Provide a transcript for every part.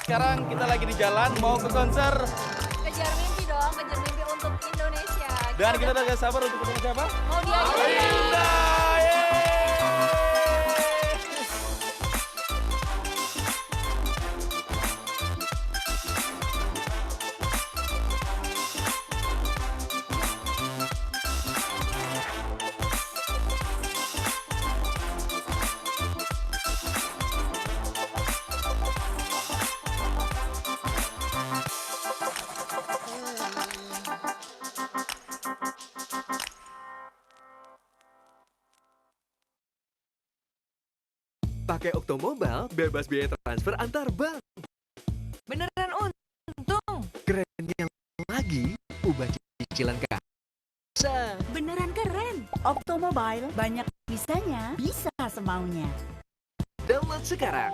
Sekarang kita lagi di jalan mau ke konser Kejar mimpi dong, kejar mimpi untuk Indonesia. dan kita udah gak sabar untuk ketemu siapa? Mau dia Linda. Pakai Oktomobile, bebas biaya transfer antar bank. Beneran untung. Kerennya lagi, ubah cicilan bisa. Beneran keren. Oktomobile banyak bisanya, bisa semaunya. Download sekarang.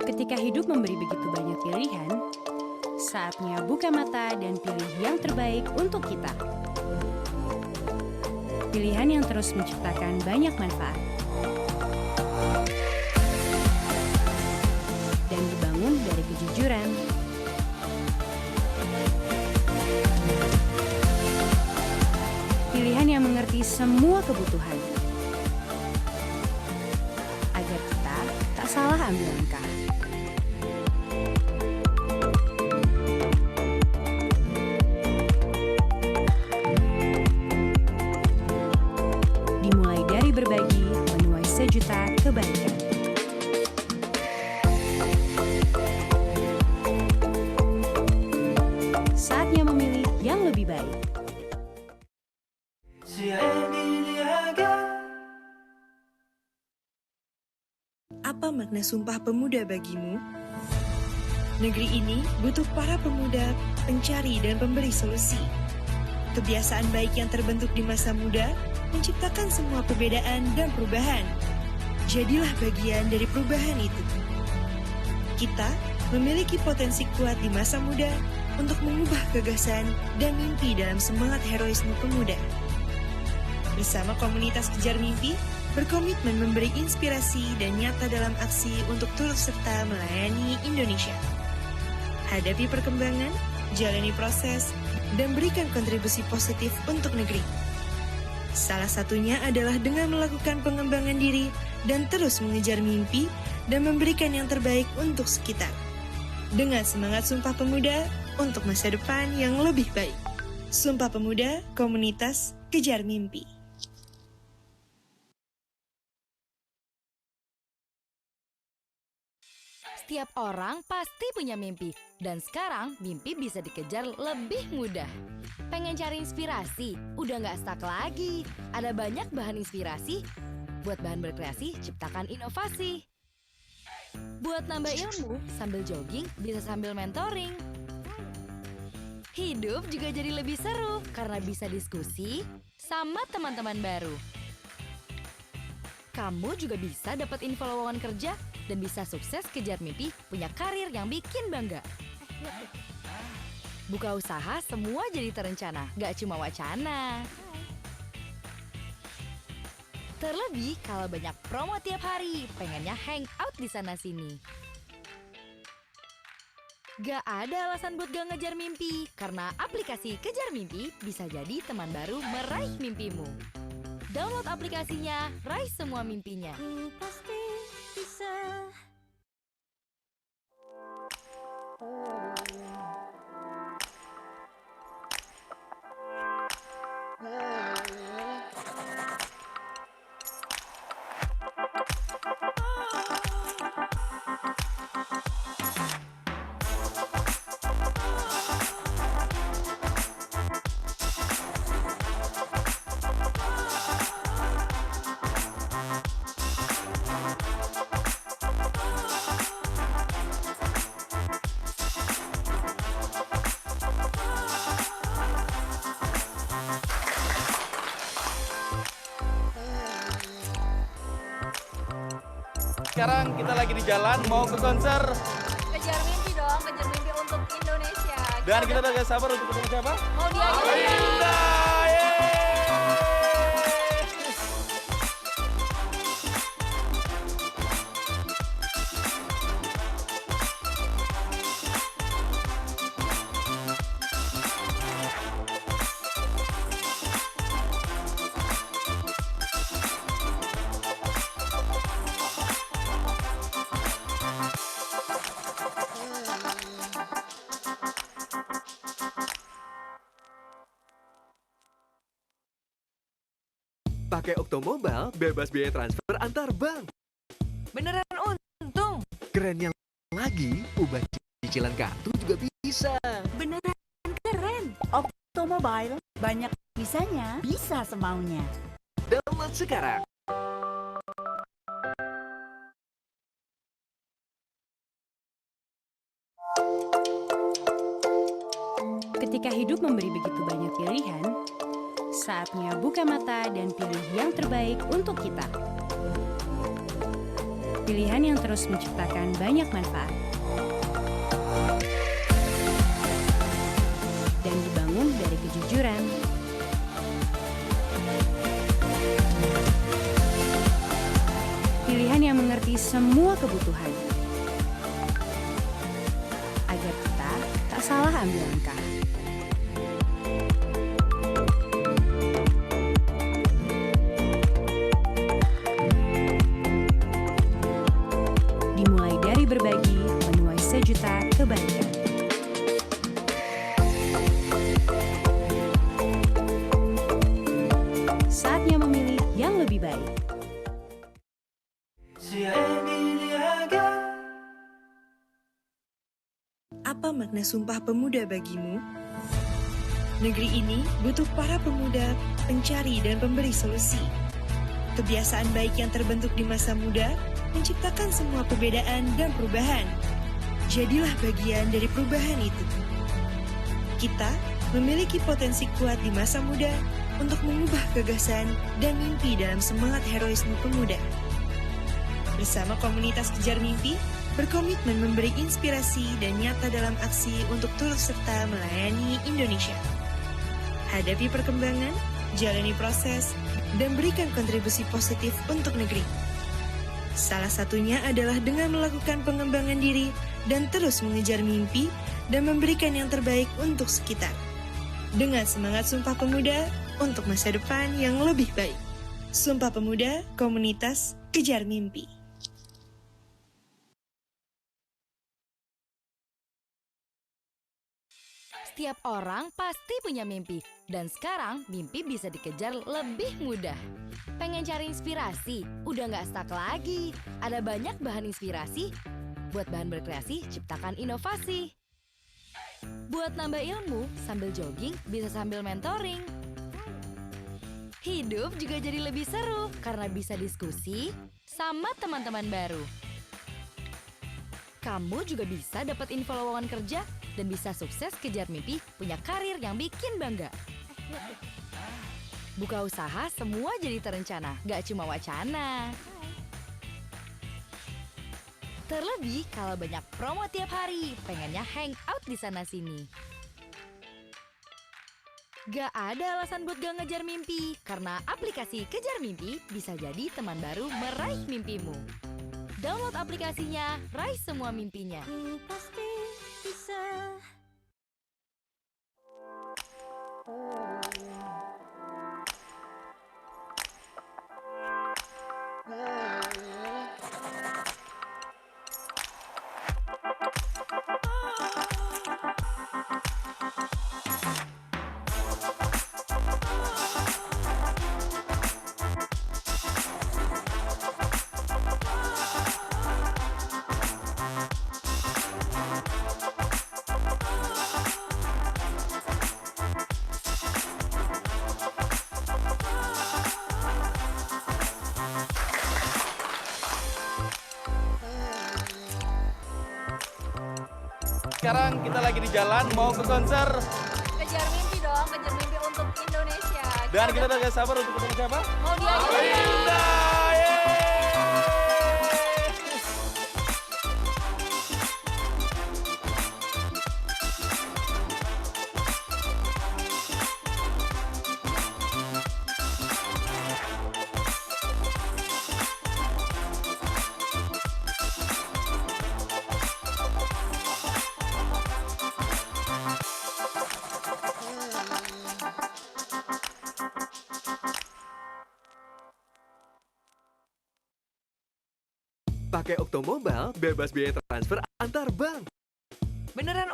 Ketika hidup memberi begitu banyak pilihan, saatnya buka mata dan pilih yang terbaik untuk kita. Pilihan yang terus menciptakan banyak manfaat. Dan dibangun dari kejujuran. Pilihan yang mengerti semua kebutuhan. Agar kita tak salah ambil langkah. Dimulai dari berbagi, menuai sejuta kebaikan. Saatnya memilih yang lebih baik. Apa makna Sumpah Pemuda bagimu? Negeri ini butuh para pemuda, pencari dan pemberi solusi. Kebiasaan baik yang terbentuk di masa muda menciptakan semua perbedaan dan perubahan. Jadilah bagian dari perubahan itu. Kita memiliki potensi kuat di masa muda untuk mengubah gagasan dan mimpi dalam semangat heroisme pemuda. Bersama komunitas Kejar Mimpi, berkomitmen memberi inspirasi dan nyata dalam aksi untuk turut serta melayani Indonesia. Hadapi perkembangan, jalani proses, dan berikan kontribusi positif untuk negeri. Salah satunya adalah dengan melakukan pengembangan diri dan terus mengejar mimpi dan memberikan yang terbaik untuk sekitar. Dengan semangat Sumpah Pemuda untuk masa depan yang lebih baik. Sumpah Pemuda, Komunitas Kejar Mimpi. Setiap orang pasti punya mimpi. Dan sekarang mimpi bisa dikejar lebih mudah. Pengen cari inspirasi? Udah nggak stuck lagi. Ada banyak bahan inspirasi. Buat bahan berkreasi, ciptakan inovasi. Buat nambah ilmu, sambil jogging bisa sambil mentoring. Hidup juga jadi lebih seru karena bisa diskusi sama teman-teman baru. Kamu juga bisa dapat info lowongan kerja dan bisa sukses kejar mimpi punya karir yang bikin bangga. Buka usaha semua jadi terencana, gak cuma wacana. Terlebih kalau banyak promo tiap hari, pengennya hang out di sana-sini. Gak ada alasan buat gak ngejar mimpi, karena aplikasi Kejar Mimpi bisa jadi teman baru meraih mimpimu. Download aplikasinya, raih semua mimpinya. Ku pasti bisa. Sekarang kita lagi di jalan mau ke konser Kejar mimpi dong, kejar mimpi untuk Indonesia. dan kita udah gak sabar untuk ketemu siapa? Mau dia Linda. Yeay. Pakai Oktomobile, bebas biaya transfer antar bank. Beneran untung. Kerennya lagi, ubah cicilan kartu juga bisa. Beneran keren. Oktomobile, banyak bisanya, bisa semaunya. Download sekarang. Ketika hidup memberi begitu banyak pilihan, saatnya buka mata dan pilih yang terbaik untuk kita. Pilihan yang terus menciptakan banyak manfaat. Dan dibangun dari kejujuran. Pilihan yang mengerti semua kebutuhan. Agar kita tak salah ambil langkah. Dimulai dari berbagi, menuai sejuta kebaikan. Saatnya memilih yang lebih baik. Apa makna Sumpah Pemuda bagimu? Negeri ini butuh para pemuda, pencari dan pemberi solusi. Kebiasaan baik yang terbentuk di masa muda menciptakan semua perbedaan dan perubahan. Jadilah bagian dari perubahan itu. Kita memiliki potensi kuat di masa muda untuk mengubah gagasan dan mimpi dalam semangat heroisme pemuda. Bersama komunitas Kejar Mimpi, berkomitmen memberi inspirasi dan nyata dalam aksi untuk turut serta melayani Indonesia. Hadapi perkembangan, jalani proses, dan berikan kontribusi positif untuk negeri. Salah satunya adalah dengan melakukan pengembangan diri dan terus mengejar mimpi dan memberikan yang terbaik untuk sekitar. Dengan semangat Sumpah Pemuda untuk masa depan yang lebih baik. Sumpah Pemuda, Komunitas Kejar Mimpi. Setiap orang pasti punya mimpi, dan sekarang mimpi bisa dikejar lebih mudah. Pengen cari inspirasi? Udah nggak stuck lagi. Ada banyak bahan inspirasi. Buat bahan berkreasi, ciptakan inovasi. Buat nambah ilmu, sambil jogging, bisa sambil mentoring. Hidup juga jadi lebih seru, karena bisa diskusi sama teman-teman baru. Kamu juga bisa dapat info lowongan kerja dan bisa sukses kejar mimpi, punya karir yang bikin bangga. Buka usaha, semua jadi terencana, gak cuma wacana. Terlebih kalau banyak promo tiap hari, pengennya hangout di sana-sini. Gak ada alasan buat gak ngejar mimpi, karena aplikasi Kejar Mimpi bisa jadi teman baru meraih mimpimu. Download aplikasinya, raih semua mimpinya. Pasti bisa. Sekarang kita lagi di jalan mau ke konser Kejar mimpi dong, kejar mimpi untuk Indonesia. dan kita udah gak sabar untuk ketemu siapa? Mau dia aja. Linda! Pakai Oktomobile, bebas biaya transfer antar bank. Beneran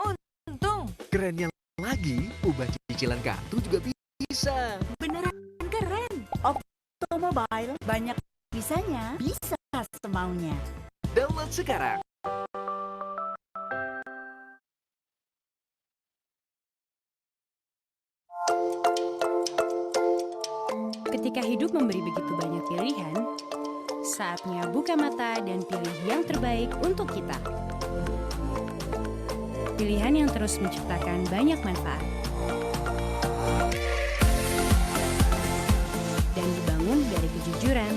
untung. Kerennya lagi, ubah cicilan kartu juga bisa. Beneran keren. Oktomobile banyak bisanya, bisa semaunya. Download sekarang. Ketika hidup memberi begitu banyak pilihan, saatnya buka mata dan pilih yang terbaik untuk kita. Pilihan yang terus menciptakan banyak manfaat. Dan dibangun dari kejujuran.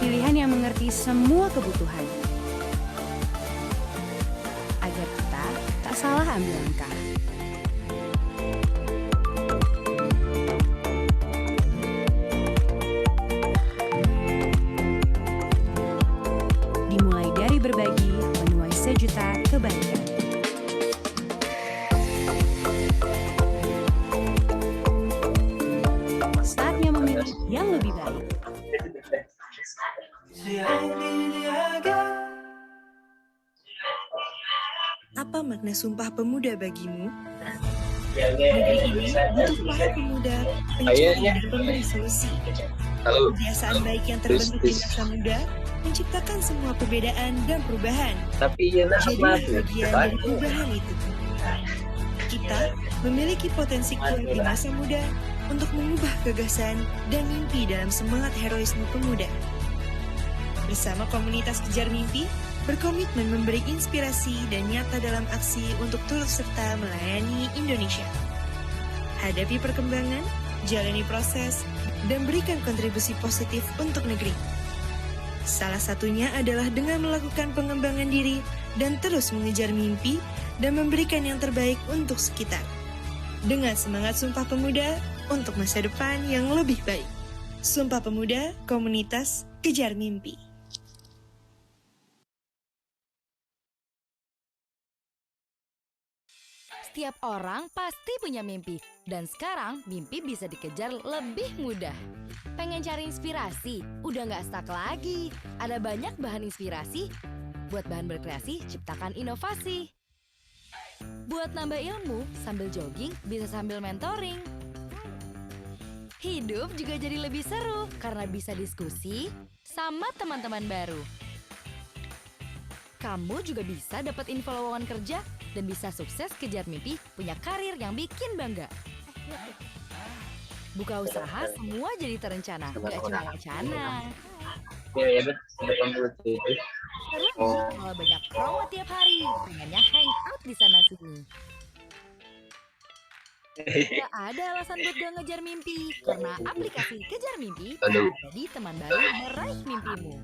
Pilihan yang mengerti semua kebutuhan. Agar kita tak salah ambil langkah. Dimulai dari berbagi, menuai sejuta kebaikan. Saatnya memilih yang lebih baik. Apa makna Sumpah Pemuda bagimu? Negeri ini butuh para pemuda, pencari dan pemberi solusi. Kebiasaan baik yang terbentuk di masa muda menciptakan semua perbedaan dan perubahan. Jadi bagian dari perubahan itu. Kita memiliki potensi kuat di masa muda untuk mengubah gagasan dan mimpi dalam semangat heroisme pemuda. Bersama komunitas Kejar Mimpi, berkomitmen memberi inspirasi dan nyata dalam aksi untuk turut serta melayani Indonesia. Hadapi perkembangan, jalani proses, dan berikan kontribusi positif untuk negeri. Salah satunya adalah dengan melakukan pengembangan diri dan terus mengejar mimpi dan memberikan yang terbaik untuk sekitar. Dengan semangat Sumpah Pemuda untuk masa depan yang lebih baik. Sumpah Pemuda, Komunitas Kejar Mimpi. Setiap orang pasti punya mimpi, dan sekarang mimpi bisa dikejar lebih mudah. Pengen cari inspirasi? Udah nggak stuck lagi. Ada banyak bahan inspirasi. Buat bahan berkreasi, ciptakan inovasi. Buat nambah ilmu, sambil jogging, bisa sambil mentoring. Hidup juga jadi lebih seru, karena bisa diskusi sama teman-teman baru. Kamu juga bisa dapat info lowongan kerja dan bisa sukses kejar mimpi, punya karir yang bikin bangga. Buka usaha, semua jadi terencana, nggak cuma wacana. Kalau banyak promo tiap hari, pengennya hangout di sana sini. Gak ada alasan buat gak ngejar mimpi, karena aplikasi Kejar Mimpi jadi teman baru meraih mimpimu.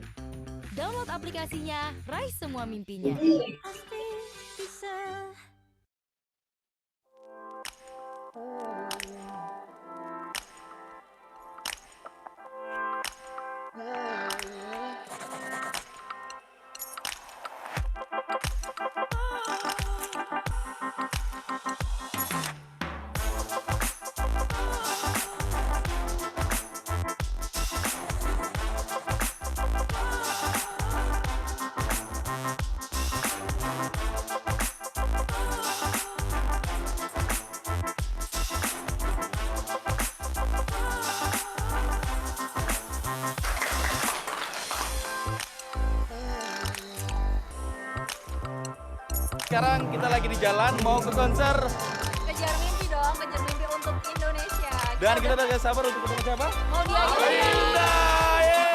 Download aplikasinya, raih semua mimpinya. Pasti bisa. Sekarang kita lagi di jalan mau ke konser Kejar mimpi dong, kejar mimpi untuk Indonesia. dan kita udah gak sabar untuk ketemu siapa? Mau dia aja. Linda, yeay!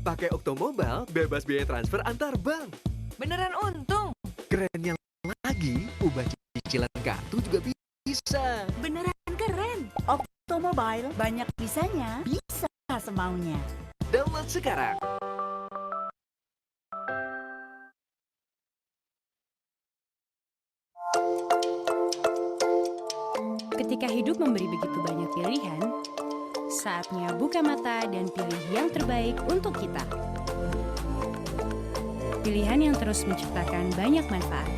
Pakai Oktomobile, bebas biaya transfer antar bank. Beneran untung. Kerennya lagi, ubah cicilan kartu juga bisa. Beneran keren. Oktomobile banyak bisanya, bisa semaunya. Download sekarang. Ketika hidup memberi begitu banyak pilihan, saatnya buka mata dan pilih yang terbaik untuk kita. Pilihan yang terus menciptakan banyak manfaat.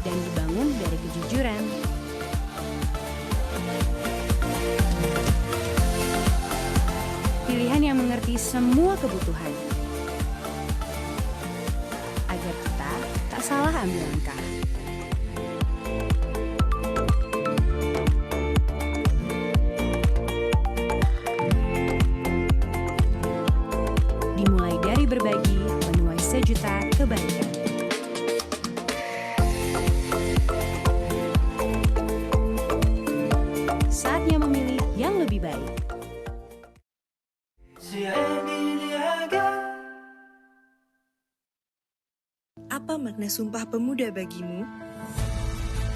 Dan dibangun dari kejujuran. Pilihan yang mengerti semua kebutuhan. Agar kita tak salah ambil langkah. Dimulai dari berbagi, menuai sejuta kebaikan. Saatnya memilih yang lebih baik. Apa makna Sumpah Pemuda bagimu?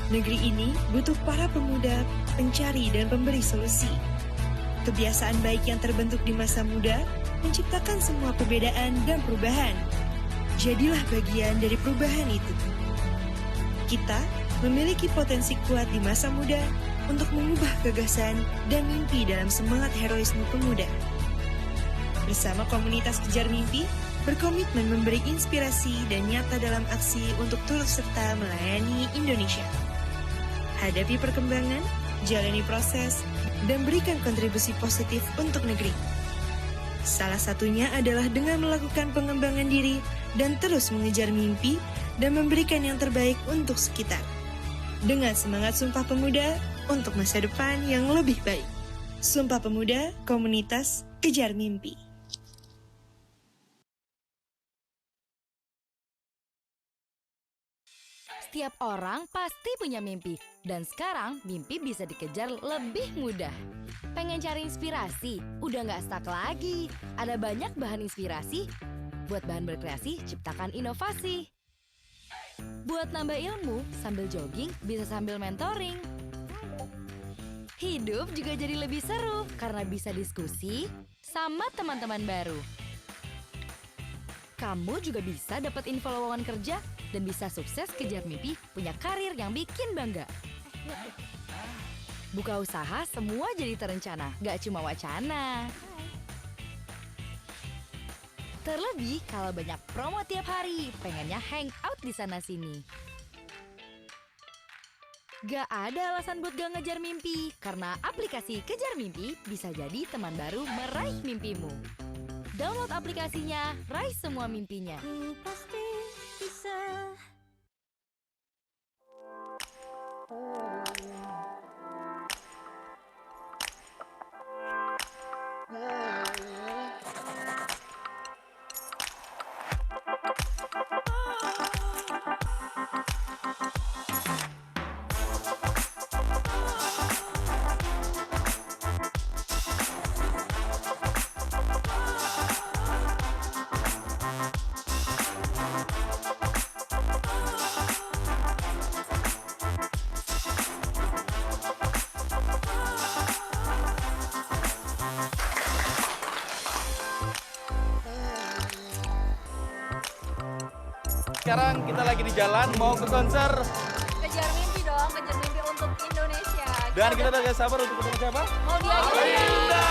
Negeri ini butuh para pemuda, pencari dan pemberi solusi. Kebiasaan baik yang terbentuk di masa muda menciptakan semua perbedaan dan perubahan. Jadilah bagian dari perubahan itu. Kita memiliki potensi kuat di masa muda untuk mengubah gagasan dan mimpi dalam semangat heroisme pemuda. Bersama komunitas Kejar Mimpi, berkomitmen memberi inspirasi dan nyata dalam aksi untuk turut serta melayani Indonesia. Hadapi perkembangan, jalani proses, dan berikan kontribusi positif untuk negeri. Salah satunya adalah dengan melakukan pengembangan diri dan terus mengejar mimpi dan memberikan yang terbaik untuk sekitar. Dengan semangat Sumpah Pemuda untuk masa depan yang lebih baik. Sumpah Pemuda, Komunitas Kejar Mimpi. Setiap orang pasti punya mimpi, dan sekarang mimpi bisa dikejar lebih mudah. Pengen cari inspirasi? Udah nggak stuck lagi. Ada banyak bahan inspirasi. Buat bahan berkreasi, ciptakan inovasi. Buat nambah ilmu, sambil jogging bisa sambil mentoring. Hidup juga jadi lebih seru, karena bisa diskusi sama teman-teman baru. Kamu juga bisa dapat info lowongan kerja dan bisa sukses kejar mimpi punya karir yang bikin bangga. Buka usaha semua jadi terencana, gak cuma wacana. Terlebih kalau banyak promo tiap hari, pengennya hangout di sana-sini. Gak ada alasan buat gak ngejar mimpi, karena aplikasi Kejar Mimpi bisa jadi teman baru meraih mimpimu. Download aplikasinya, raih semua mimpinya. Pasti bisa. Sekarang kita lagi di jalan mau ke konser Kejar mimpi dong, kejar mimpi untuk Indonesia. dan kita udah gak sabar untuk ketemu siapa? Mau diajarin. Linda!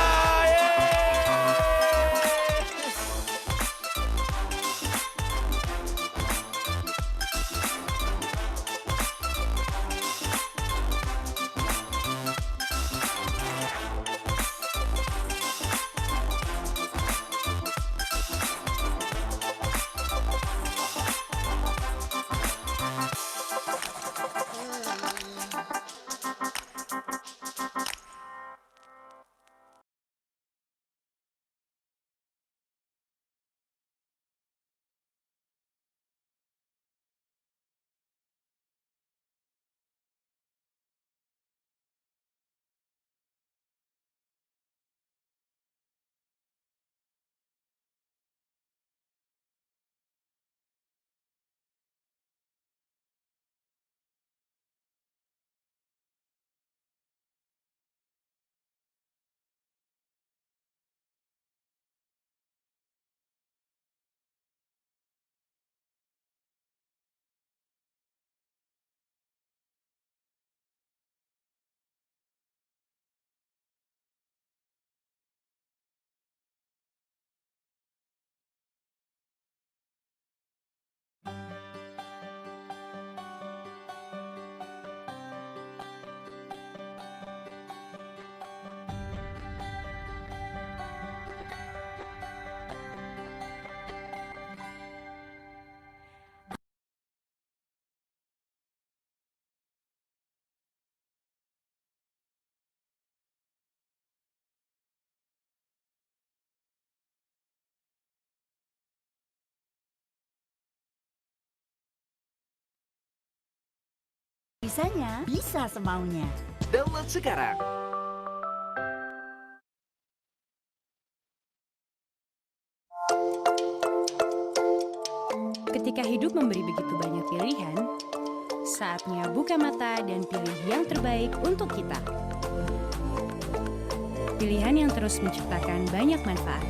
bisanya, bisa semaunya. Download sekarang. Ketika hidup memberi begitu banyak pilihan, saatnya buka mata dan pilih yang terbaik untuk kita. Pilihan yang terus menciptakan banyak manfaat.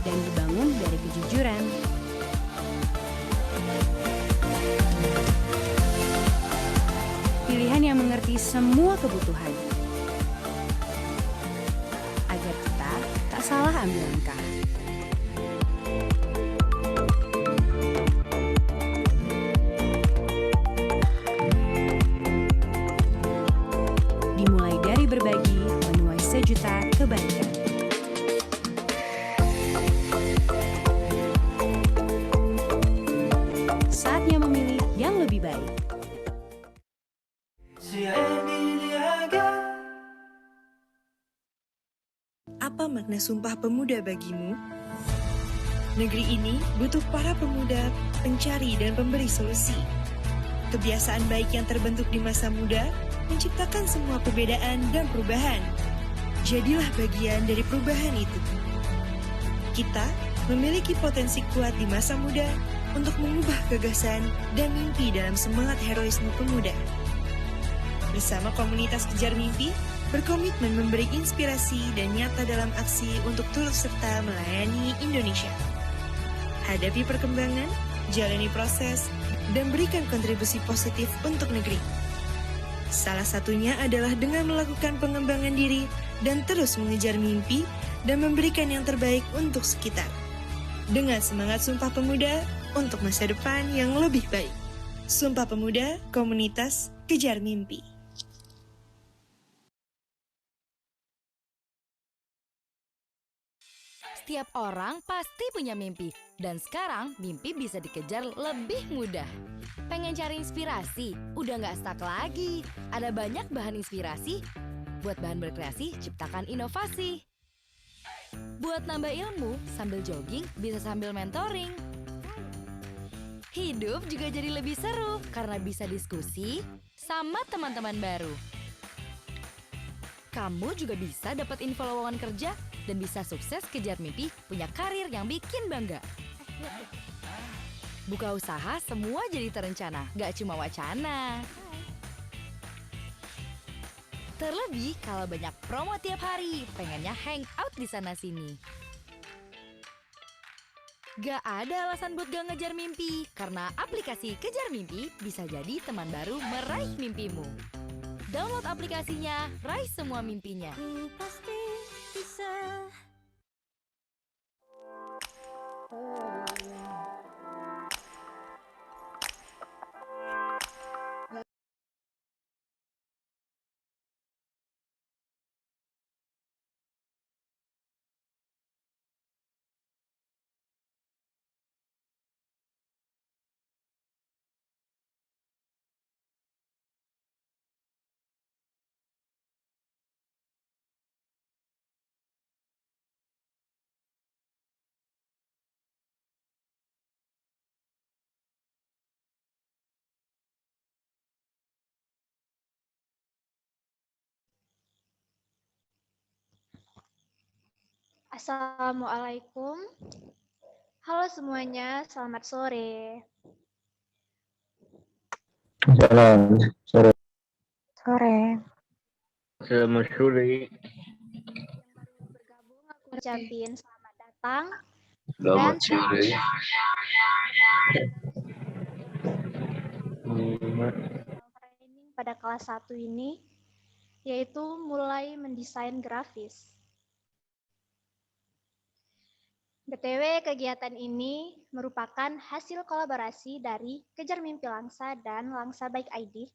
Dan dibangun dari kejujuran. Pilihan yang mengerti semua kebutuhan. Agar kita tak salah ambil langkah. Dimulai dari berbagi, menuai sejuta kebaikan. Saatnya memilih yang lebih baik. Apa makna Sumpah Pemuda bagimu? Negeri ini butuh para pemuda, pencari dan pemberi solusi. Kebiasaan baik yang terbentuk di masa muda menciptakan semua perbedaan dan perubahan. Jadilah bagian dari perubahan itu. Kita memiliki potensi kuat di masa muda untuk mengubah gagasan dan mimpi dalam semangat heroisme pemuda. Bersama komunitas Kejar Mimpi, berkomitmen memberi inspirasi dan nyata dalam aksi untuk turut serta melayani Indonesia. Hadapi perkembangan, jalani proses, dan berikan kontribusi positif untuk negeri. Salah satunya adalah dengan melakukan pengembangan diri dan terus mengejar mimpi dan memberikan yang terbaik untuk sekitar. Dengan semangat Sumpah Pemuda untuk masa depan yang lebih baik. Sumpah Pemuda, Komunitas Kejar Mimpi. Setiap orang pasti punya mimpi, dan sekarang mimpi bisa dikejar lebih mudah. Pengen cari inspirasi? Udah nggak stuck lagi. Ada banyak bahan inspirasi. Buat bahan berkreasi, ciptakan inovasi. Buat nambah ilmu, sambil jogging bisa sambil mentoring. Hidup juga jadi lebih seru, karena bisa diskusi sama teman-teman baru. Kamu juga bisa dapat info lowongan kerja dan bisa sukses kejar mimpi, punya karir yang bikin bangga. Buka usaha semua jadi terencana, gak cuma wacana. Terlebih kalau banyak promo tiap hari, pengennya hangout di sana-sini. Gak ada alasan buat gak ngejar mimpi, karena aplikasi Kejar Mimpi bisa jadi teman baru meraih mimpimu. Download aplikasinya, raih semua mimpinya. Pasti bisa. Assalamualaikum. Halo semuanya, selamat sore. Salam sore. Sore. Selamat sore. Bergabung aku ucapin selamat datang. Selamat Dan sore. training pada kelas 1 ini yaitu mulai mendesain grafis. BTW, kegiatan ini merupakan hasil kolaborasi dari Kejar Mimpi Langsa dan Langsa Baik ID.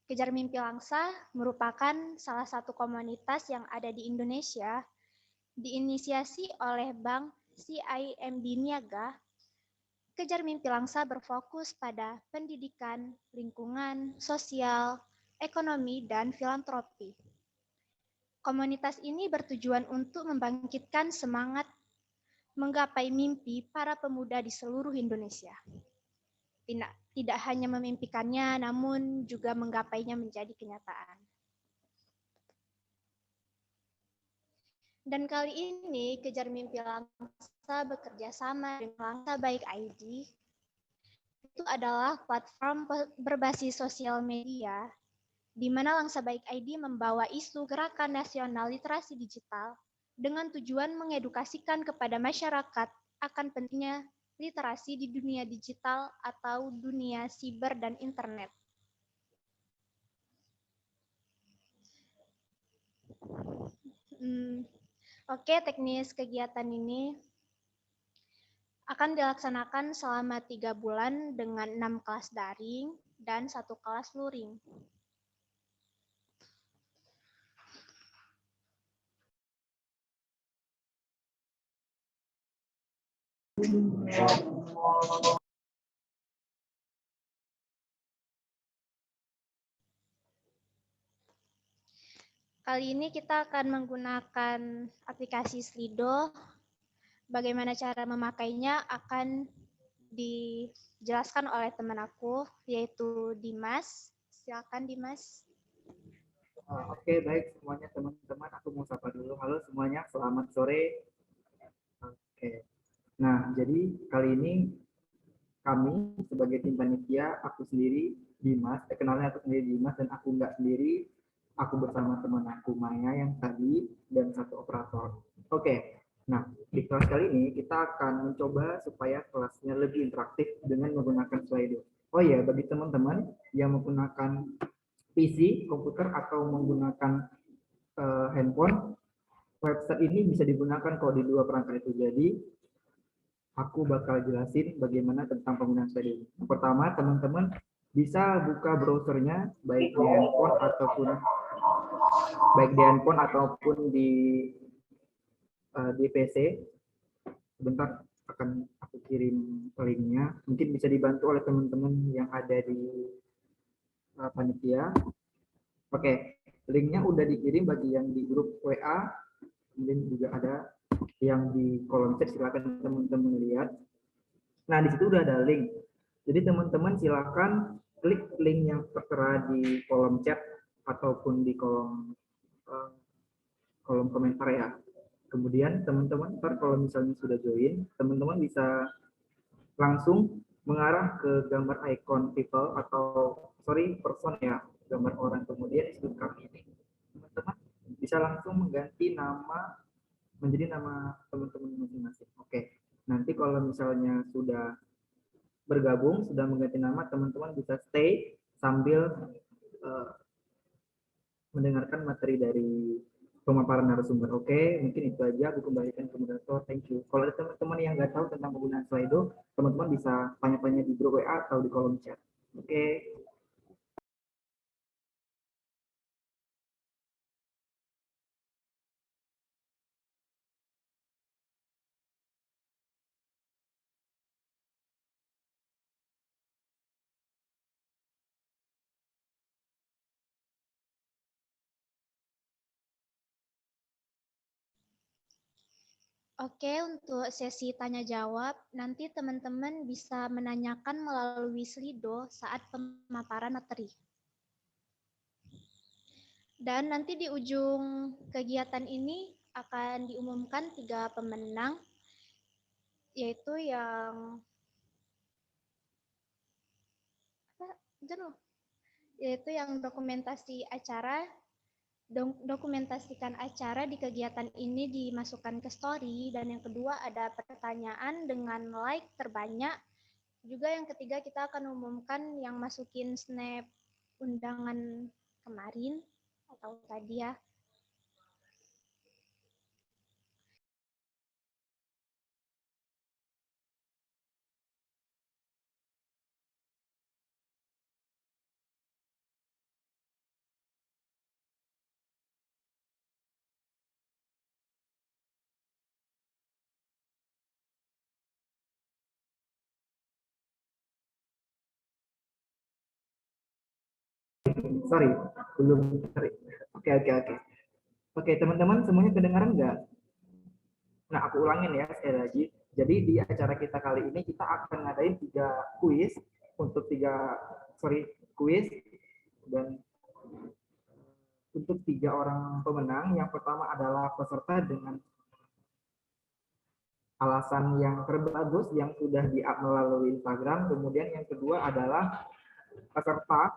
Kejar Mimpi Langsa merupakan salah satu komunitas yang ada di Indonesia, diinisiasi oleh Bank CIMB Niaga. Kejar Mimpi Langsa berfokus pada pendidikan, lingkungan, sosial, ekonomi, dan filantropi. Komunitas ini bertujuan untuk membangkitkan semangat menggapai mimpi para pemuda di seluruh Indonesia. Tidak hanya memimpikannya, namun juga menggapainya menjadi kenyataan. Dan kali ini, Kejar Mimpi Langsa bekerja sama dengan Langsa Baik ID. Itu adalah platform berbasis sosial media, di mana Langsa Baik ID membawa isu gerakan nasional literasi digital dengan tujuan mengedukasikan kepada masyarakat akan pentingnya literasi di dunia digital atau dunia siber dan internet. Oke, teknis kegiatan ini akan dilaksanakan selama 3 bulan dengan 6 kelas daring dan 1 kelas luring. Kali ini kita akan menggunakan aplikasi Slido. Bagaimana cara memakainya akan dijelaskan oleh teman aku, yaitu Dimas. Silakan Dimas. Oke, baik semuanya teman-teman. Aku mau sapa dulu. Halo semuanya, selamat sore. Oke. Nah, jadi kali ini kami sebagai tim panitia, aku sendiri Dimas, kenalnya aku sendiri Dimas dan aku nggak sendiri, aku bersama teman aku Maya yang tadi dan 1 operator. Oke. Nah, di kelas kali ini kita akan mencoba supaya kelasnya lebih interaktif dengan menggunakan Slido. Oh iya, bagi teman-teman yang menggunakan PC, komputer, atau menggunakan handphone, website ini bisa digunakan kalau di 2 perangkat itu. Jadi, aku bakal jelasin bagaimana tentang penggunaan Slido. Yang pertama, teman-teman bisa buka browsernya baik di handphone ataupun di PC. Sebentar akan aku kirim linknya. Mungkin bisa dibantu oleh teman-teman yang ada di panitia. Oke, linknya udah dikirim bagi yang di grup WA. Kemudian juga ada yang di kolom chat, silakan teman-teman lihat. Nah, di situ udah ada link. Jadi teman-teman silakan klik link yang tertera di kolom chat ataupun di kolom komentar ya. Kemudian teman-teman ntar kalau misalnya sudah join, teman-teman bisa langsung mengarah ke gambar icon people atau person ya, gambar orang. Kemudian di sudut kami ini teman-teman bisa langsung mengganti nama menjadi nama teman-teman masing-masing. Oke, nanti kalau misalnya sudah bergabung, sudah mengganti nama, teman-teman bisa stay sambil mendengarkan materi dari pemaparan narasumber. Oke, mungkin itu aja. Aku kembalikan ke moderator. Thank you. Kalau ada teman-teman yang nggak tahu tentang penggunaan Slido, teman-teman bisa tanya-tanya di grup WA atau di kolom chat. Oke. Oke, untuk sesi tanya jawab, nanti teman-teman bisa menanyakan melalui Slido saat pemaparan materi. Dan nanti di ujung kegiatan ini akan diumumkan 3 pemenang, yaitu yang dokumentasi acara. Dokumentasikan acara di kegiatan ini dimasukkan ke story, dan yang kedua ada pertanyaan dengan like terbanyak. Juga yang ketiga kita akan umumkan yang masukin snap undangan kemarin atau tadi ya. Sorry, belum. Oke, teman-teman semuanya kedengaran nggak? Nah, aku ulangin ya sekali lagi. Jadi di acara kita kali ini kita akan ngadain 3 kuis dan untuk 3 orang pemenang. Yang pertama adalah peserta dengan alasan yang terbagus yang sudah di-up melalui Instagram. Kemudian yang kedua adalah peserta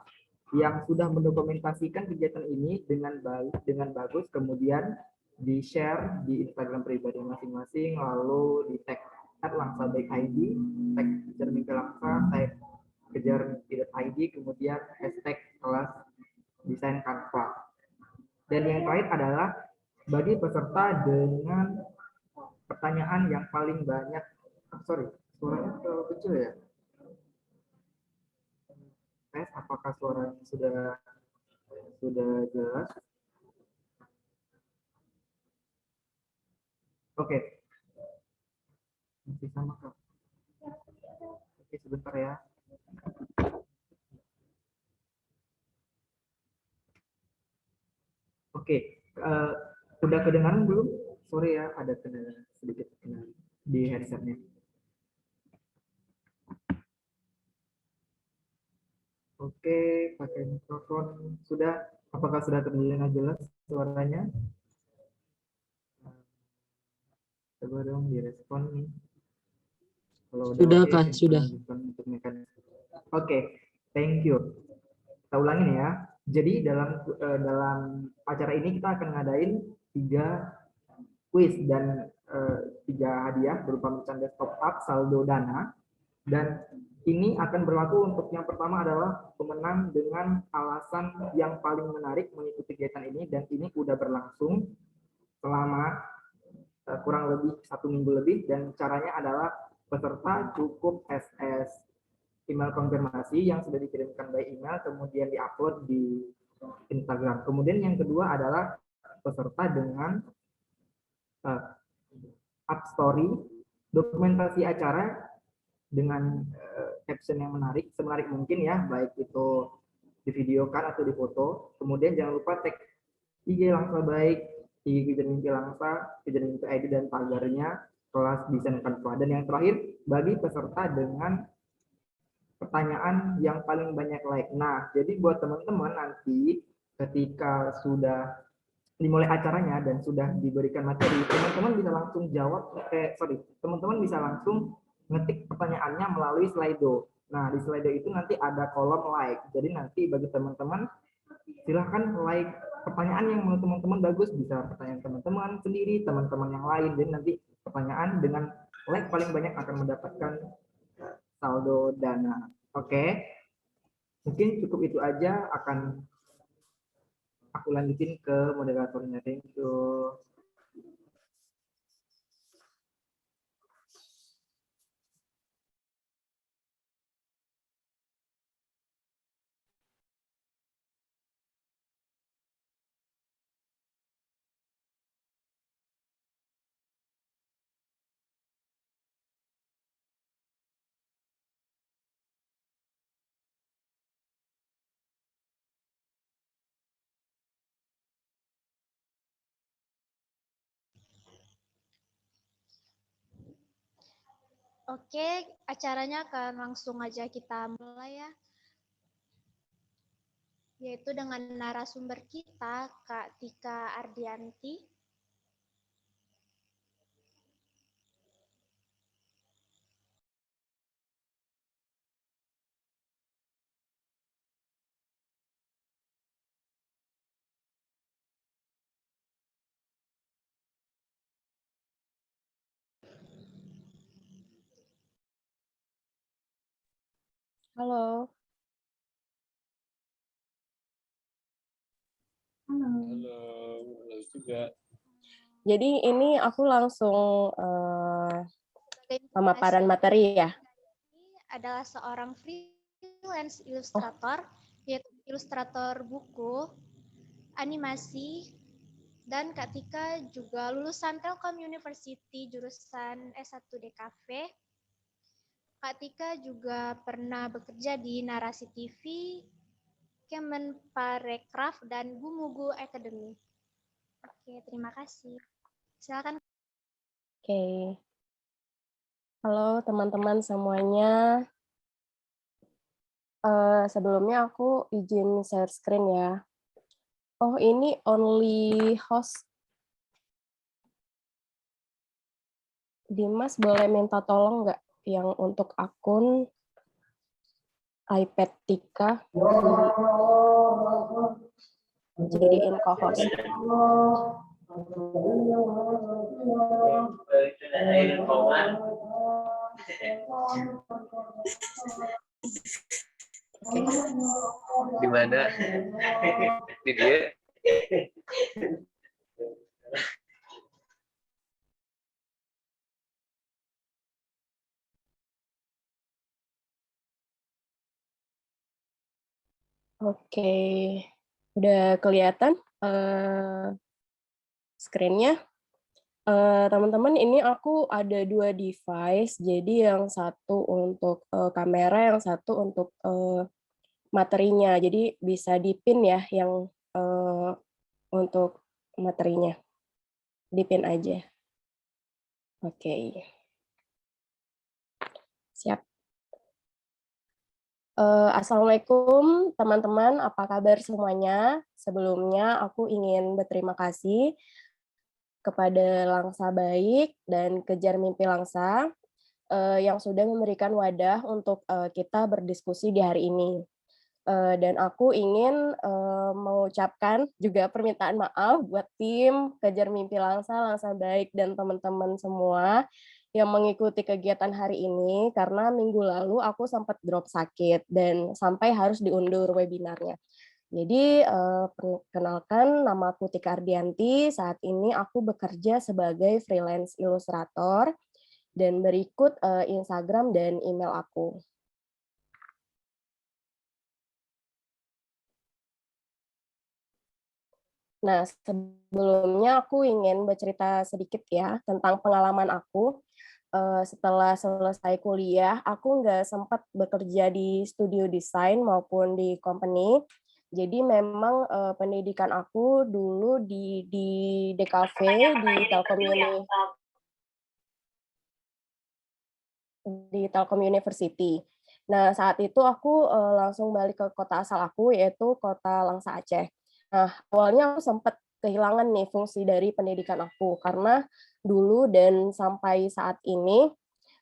yang sudah mendokumentasikan kegiatan ini dengan baik, dengan bagus, kemudian di-share di Instagram pribadi masing-masing, lalu di tag @langsabaik_id, tag kejar mimpi langsa, tag kejar mimpi.id, kemudian hashtag kelas desain Canva. Dan yang terakhir adalah bagi peserta dengan pertanyaan yang paling banyak, suaranya terlalu kecil ya. Tes apakah suaranya sudah jelas? Oke. Masih sama Kak. Oke, sebentar ya. Oke, udah kedengaran belum? Sorry ya, ada sedikit di headsetnya. Oke, pakai mikrofon sudah. Apakah sudah terdengar jelas suaranya? Coba dong direspon nih. Kalau Sudah oke, Kak, sudah. Oke, thank you. Kita ulangin ya. Jadi dalam acara ini kita akan ngadain 3 kuis dan 3 hadiah berupa merchandise top up, saldo dana. Dan ini akan berlaku untuk yang pertama adalah pemenang dengan alasan yang paling menarik mengikuti kegiatan ini, dan ini udah berlangsung selama kurang lebih 1 minggu lebih, dan caranya adalah peserta cukup SS email konfirmasi yang sudah dikirimkan by email, kemudian diupload di Instagram. Kemudian yang kedua adalah peserta dengan up story dokumentasi acara dengan caption yang menarik, semenarik mungkin ya, baik itu divideokan atau difoto. Kemudian jangan lupa tag IG Langsa Baik, IG Kejar Mimpi Langsa, Kejar Mimpi ID, dan tagarnya kelas desain Canva. Dan yang terakhir, bagi peserta dengan pertanyaan yang paling banyak like. Nah, jadi buat teman-teman nanti ketika sudah dimulai acaranya dan sudah diberikan materi, teman-teman bisa langsung teman-teman bisa langsung ngetik pertanyaannya melalui Slido. Nah, di Slido itu nanti ada kolom like. Jadi nanti bagi teman-teman silahkan like pertanyaan yang menurut teman-teman bagus, bisa pertanyaan teman-teman sendiri, teman-teman yang lain. Jadi nanti pertanyaan dengan like paling banyak akan mendapatkan saldo dana. Oke, mungkin cukup itu aja, akan aku lanjutin ke moderatornya. Thank you. Oke, acaranya akan langsung aja kita mulai ya. Yaitu dengan narasumber kita, Kak Tika Ardianti. Halo. Halo juga. Jadi ini aku langsung pemaparan materi ya. Adalah seorang freelance ilustrator, yaitu ilustrator buku, animasi, dan Kak Tika juga lulusan Telkom University jurusan S1 DKV. Kak Tika juga pernah bekerja di Narasi TV, Kemenparekraf, dan Gumugu Academy. Oke, terima kasih. Silakan. Oke. Halo teman-teman semuanya. Sebelumnya aku izin share screen ya. Oh, ini only host. Dimas boleh minta tolong nggak yang untuk akun iPad Tika jadiin co-host. Di mana? Di dia. Oke, udah kelihatan screen-nya. Teman-teman, ini aku ada 2 device, jadi yang satu untuk kamera, yang satu untuk materinya. Jadi bisa dipin ya yang untuk materinya. Dipin aja. Oke. Siap. Assalamualaikum teman-teman, apa kabar semuanya? Sebelumnya aku ingin berterima kasih kepada Langsa Baik dan Kejar Mimpi Langsa yang sudah memberikan wadah untuk kita berdiskusi di hari ini. Dan aku ingin mengucapkan juga permintaan maaf buat tim Kejar Mimpi Langsa, Langsa Baik, dan teman-teman semua yang mengikuti kegiatan hari ini karena minggu lalu aku sempat drop sakit dan sampai harus diundur webinarnya. Jadi, perkenalkan, nama aku Tika Ardianti, saat ini aku bekerja sebagai freelance ilustrator, dan berikut Instagram dan email aku. Nah, sebelumnya aku ingin bercerita sedikit ya tentang pengalaman aku. Setelah selesai kuliah, aku nggak sempat bekerja di studio desain maupun di company. Jadi memang pendidikan aku dulu di DKV, di Telkom University. Nah, saat itu aku langsung balik ke kota asal aku, yaitu kota Langsa, Aceh. Nah, awalnya aku sempat kehilangan nih fungsi dari pendidikan aku, karena dulu dan sampai saat ini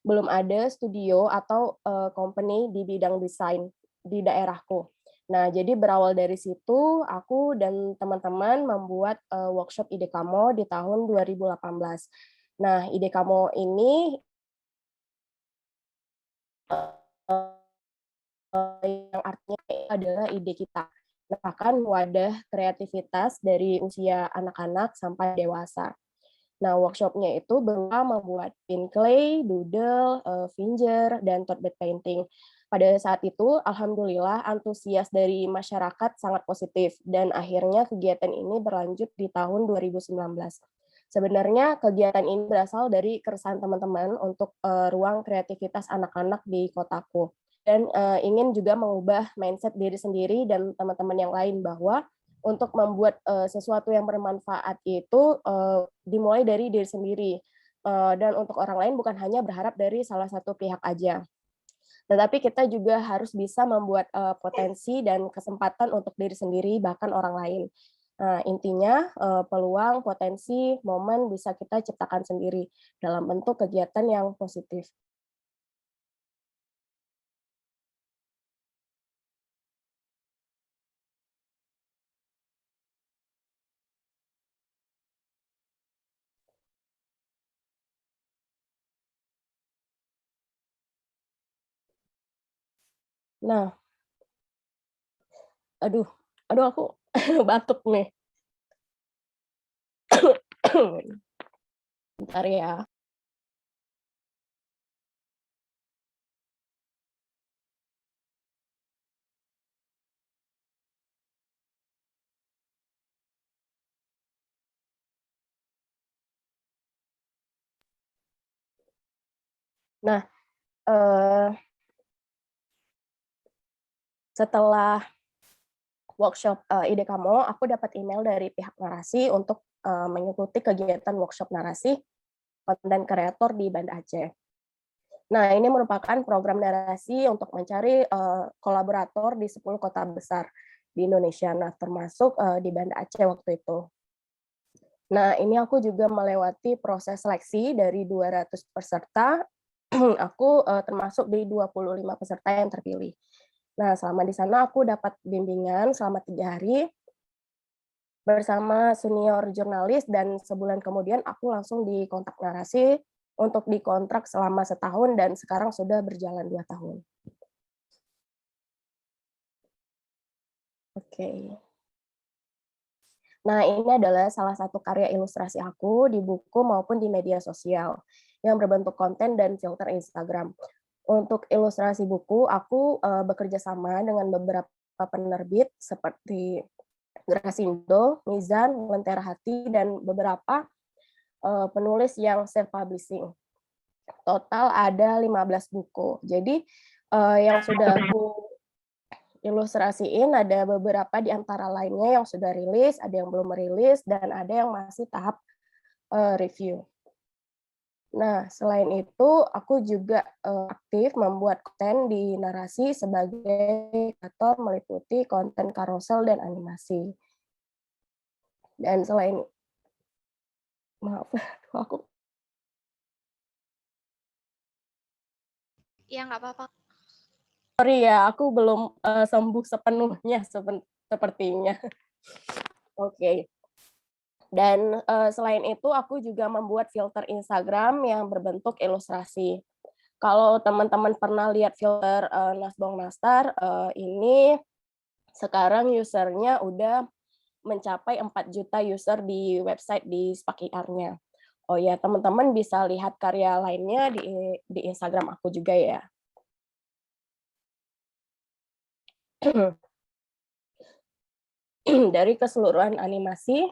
belum ada studio atau company di bidang desain di daerahku. Nah, jadi berawal dari situ, aku dan teman-teman membuat workshop Ide Kamo di tahun 2018. Nah, Ide Kamo ini yang artinya adalah ide kita, merupakan wadah kreativitas dari usia anak-anak sampai dewasa. Nah, workshopnya itu berupa membuat pin clay, doodle, finger, dan tote bag painting. Pada saat itu, alhamdulillah antusias dari masyarakat sangat positif, dan akhirnya kegiatan ini berlanjut di tahun 2019. Sebenarnya kegiatan ini berasal dari keresahan teman-teman untuk ruang kreativitas anak-anak di kotaku. Dan ingin juga mengubah mindset diri sendiri dan teman-teman yang lain bahwa untuk membuat sesuatu yang bermanfaat itu dimulai dari diri sendiri. Dan untuk orang lain bukan hanya berharap dari salah satu pihak aja. Tetapi kita juga harus bisa membuat potensi dan kesempatan untuk diri sendiri, bahkan orang lain. Nah, intinya peluang, potensi, momen bisa kita ciptakan sendiri dalam bentuk kegiatan yang positif. Nah, aduh aku batuk nih. Bentar ya. Nah, setelah workshop Ide Kamo, aku dapat email dari pihak narasi untuk mengikuti kegiatan workshop narasi konten kreator di Banda Aceh. Nah, ini merupakan program narasi untuk mencari kolaborator di 10 kota besar di Indonesia, nah termasuk di Banda Aceh waktu itu. Nah, ini aku juga melewati proses seleksi dari 200 peserta, aku termasuk di 25 peserta yang terpilih. Nah, selama di sana aku dapat bimbingan selama 3 hari bersama senior jurnalis, dan sebulan kemudian aku langsung dikontak narasi untuk dikontrak selama setahun, dan sekarang sudah berjalan 2 tahun. Oke. Nah, ini adalah salah satu karya ilustrasi aku di buku maupun di media sosial yang berbentuk konten dan filter Instagram. Untuk ilustrasi buku, aku bekerja sama dengan beberapa penerbit seperti Grasindo, Mizan, Lentera Hati, dan beberapa penulis yang self-publishing. Total ada 15 buku. Jadi yang sudah aku ilustrasiin ada beberapa di antara lainnya yang sudah rilis, ada yang belum merilis, dan ada yang masih tahap review. Nah, selain itu, aku juga aktif membuat konten di narasi sebagai kreator meliputi konten karosel dan animasi. Dan selain, maaf, aku. Ya, nggak apa-apa. Sorry ya, aku belum sembuh sepenuhnya sepertinya. Oke. Dan selain itu, aku juga membuat filter Instagram yang berbentuk ilustrasi. Kalau teman-teman pernah lihat filter Nasbong Nastar, ini sekarang usernya udah mencapai 4 juta user di website di Spark-IR-nya. Oh ya, teman-teman bisa lihat karya lainnya di Instagram aku juga ya. Dari keseluruhan animasi,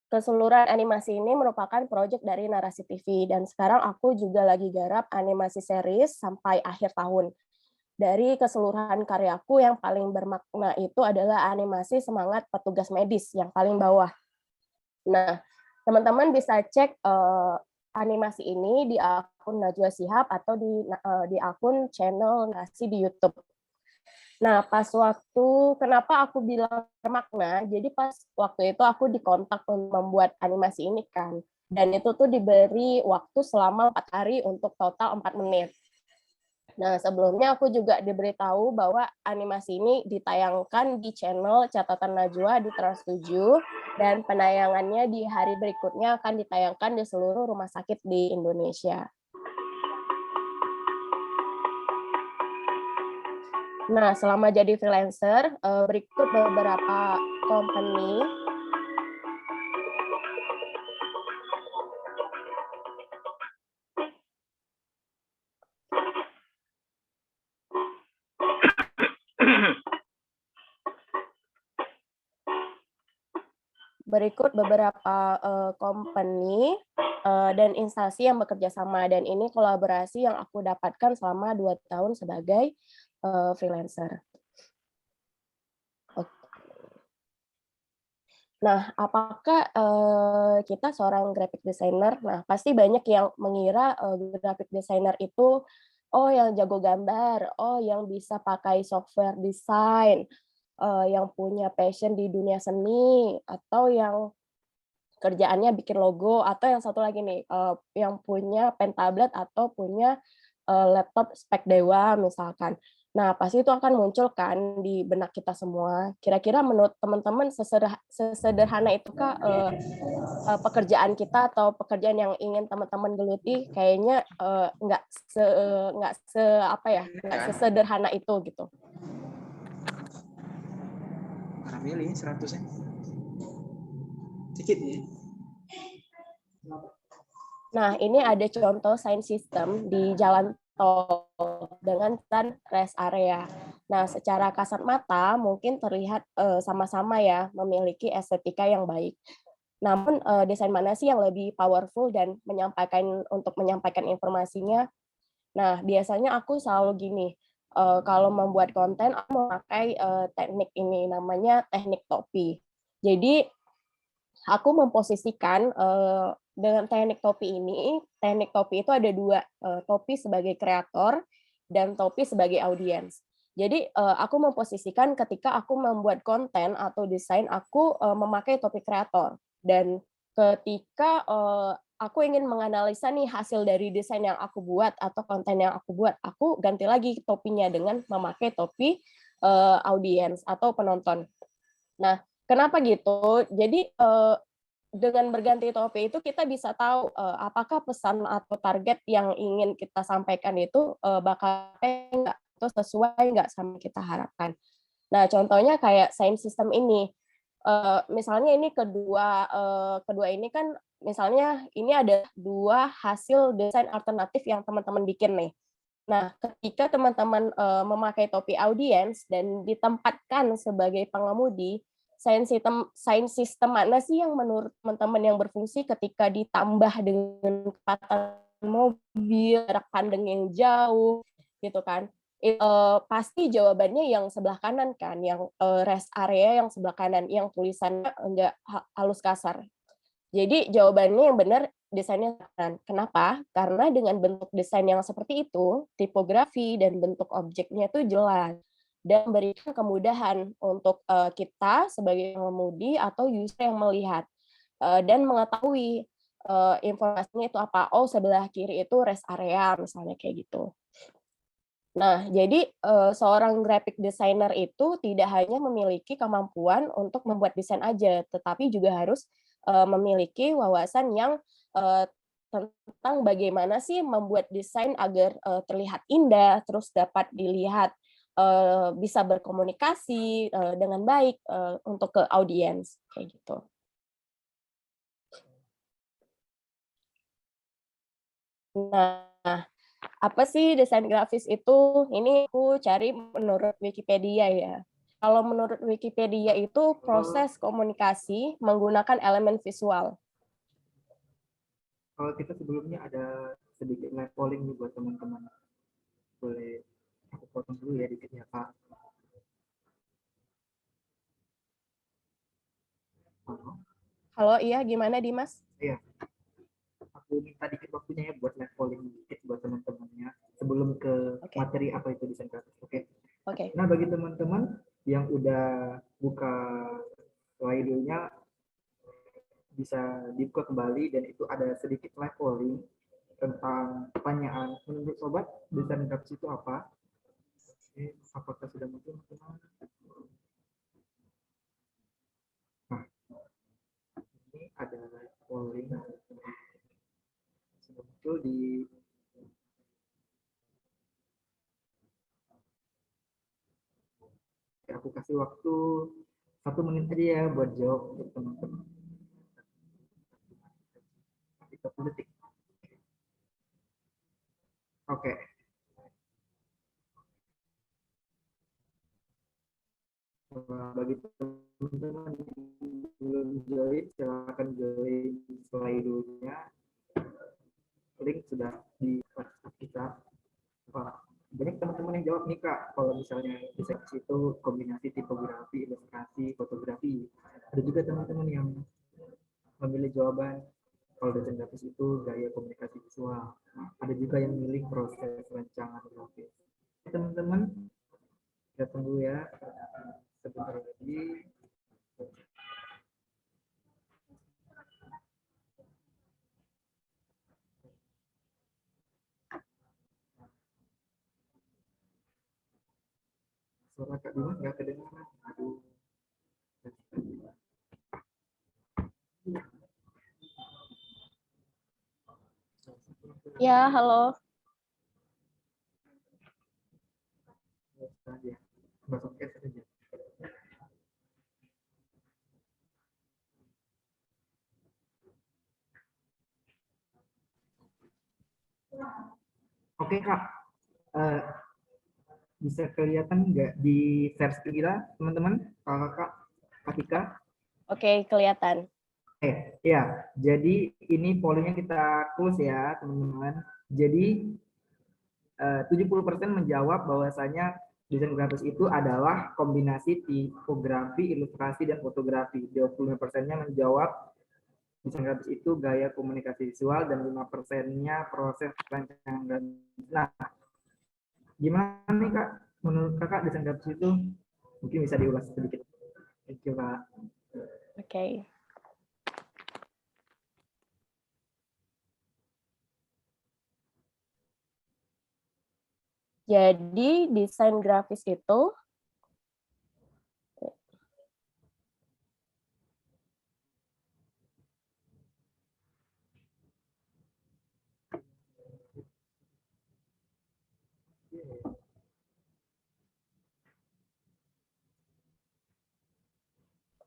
keseluruhan animasi ini merupakan proyek dari Narasi TV, dan sekarang aku juga lagi garap animasi series sampai akhir tahun. Dari keseluruhan karyaku yang paling bermakna itu adalah animasi Semangat Petugas Medis yang paling bawah. Nah, teman-teman bisa cek animasi ini di akun Najwa Shihab atau di akun channel Nasi di YouTube. Nah, pas waktu, kenapa aku bilang bermakna, jadi pas waktu itu aku dikontak untuk membuat animasi ini kan, dan itu tuh diberi waktu selama 4 hari untuk total 4 menit. Nah, sebelumnya aku juga diberitahu bahwa animasi ini ditayangkan di channel Catatan Najwa di Trans7, dan penayangannya di hari berikutnya akan ditayangkan di seluruh rumah sakit di Indonesia. Nah, selama jadi freelancer, berikut beberapa company company dan instansi yang bekerja sama, dan ini kolaborasi yang aku dapatkan selama 2 tahun sebagai freelancer. Nah, apakah kita seorang graphic designer? Nah, pasti banyak yang mengira graphic designer itu yang jago gambar, yang bisa pakai software desain, yang punya passion di dunia seni, atau yang kerjaannya bikin logo, atau yang satu lagi nih, yang punya pen tablet atau punya laptop spek dewa misalkan. Nah, pasti itu akan muncul kan di benak kita semua. Kira-kira menurut teman-teman sesederhana itukah pekerjaan kita atau pekerjaan yang ingin teman-teman geluti? Kayaknya nggak sesederhana itu gitu. Milih 100-nya. Sedikit ya. Nah, ini ada contoh sign system di jalan tol dengan rest area. Nah, secara kasat mata mungkin terlihat sama-sama ya memiliki estetika yang baik. Namun desain mana sih yang lebih powerful dan menyampaikan informasinya? Nah, biasanya aku selalu gini, kalau membuat konten aku memakai teknik ini namanya teknik topi. Jadi aku memposisikan dengan teknik topi itu ada dua, topi sebagai kreator dan topi sebagai audiens. Jadi aku memposisikan ketika aku membuat konten atau desain, aku memakai topi kreator. Dan ketika aku ingin menganalisa nih hasil dari desain yang aku buat atau konten yang aku buat, aku ganti lagi topinya dengan memakai topi audiens atau penonton. Nah, kenapa gitu? Jadi dengan berganti topi itu kita bisa tahu apakah pesan atau target yang ingin kita sampaikan itu bakal nggak atau sesuai nggak sama kita harapkan. Nah, contohnya kayak sound system ini. Misalnya ini kedua ini kan misalnya ini ada dua hasil desain alternatif yang teman-teman bikin nih. Nah, ketika teman-teman memakai topi audiens dan ditempatkan sebagai pengemudi, sound system mana sih yang menurut teman-teman yang berfungsi ketika ditambah dengan kecepatan mobil, jarak pandang yang jauh, gitu kan? Pasti jawabannya yang sebelah kanan kan, yang rest area yang sebelah kanan, yang tulisannya enggak halus kasar. Jadi jawabannya yang benar desainnya kanan. Kenapa? Karena dengan bentuk desain yang seperti itu, tipografi dan bentuk objeknya itu jelas dan memberikan kemudahan untuk kita sebagai pengemudi atau user yang melihat dan mengetahui informasinya itu apa. Oh, sebelah kiri itu rest area misalnya kayak gitu. Nah, jadi seorang graphic designer itu tidak hanya memiliki kemampuan untuk membuat desain aja, tetapi juga harus memiliki wawasan yang tentang bagaimana sih membuat desain agar terlihat indah, terus dapat dilihat bisa berkomunikasi dengan baik untuk ke audiens kayak gitu. Nah, apa sih desain grafis itu? Ini aku cari menurut Wikipedia ya. Kalau menurut Wikipedia itu proses komunikasi menggunakan elemen visual. Kalau kita sebelumnya ada sedikit live polling nih buat teman-teman. Boleh aku potong dulu ya dikit ya, Pak. Halo, iya gimana Dimas? Iya. Aku minta dikit waktunya ya buat live polling dikit buat teman-temannya sebelum ke materi apa itu desain grafis. Oke. Nah, bagi teman-teman yang udah buka slide-nya bisa dibuka kembali dan itu ada sedikit live polling tentang pertanyaan menurut sobat desain grafis itu apa? Oke, apakah sudah muncul teman-teman? Nah, ini ada polling sudah muncul di aku kasih waktu 1 menit aja ya buat jawab untuk teman-teman. 30 detik. Oke. Bagi teman-teman yang belum join, silakan join slide-nya. Link sudah di WhatsApp kita. Banyak teman-teman yang jawab nih Kak, kalau misalnya di seksi itu kombinasi tipografi, ilustrasi, fotografi. Ada juga teman-teman yang memilih jawaban kalau desain grafis itu gaya komunikasi visual. Ada juga yang milih proses rancangan grafis. Teman-teman, kita tunggu ya sebentar lagi. Suara Kak Dimas nggak kedengaran. Aduh. Ya, halo. Masuk ke saja. Oke Kak, bisa kelihatan nggak di share screen kita, teman-teman? Kakak, Kak Tika? Oke, kelihatan. Ya, jadi ini pollnya kita close ya, teman-teman. Jadi 70% menjawab bahwasanya desain grafis itu adalah kombinasi tipografi, ilustrasi, dan fotografi. 25%-nya menjawab desain grafis itu gaya komunikasi visual, dan 5%-nya proses perancangan grafis. Nah, gimana nih Kak? Menurut Kakak desain grafis itu mungkin bisa diulas sedikit. Thank you, Kak. Oke. Jadi desain grafis itu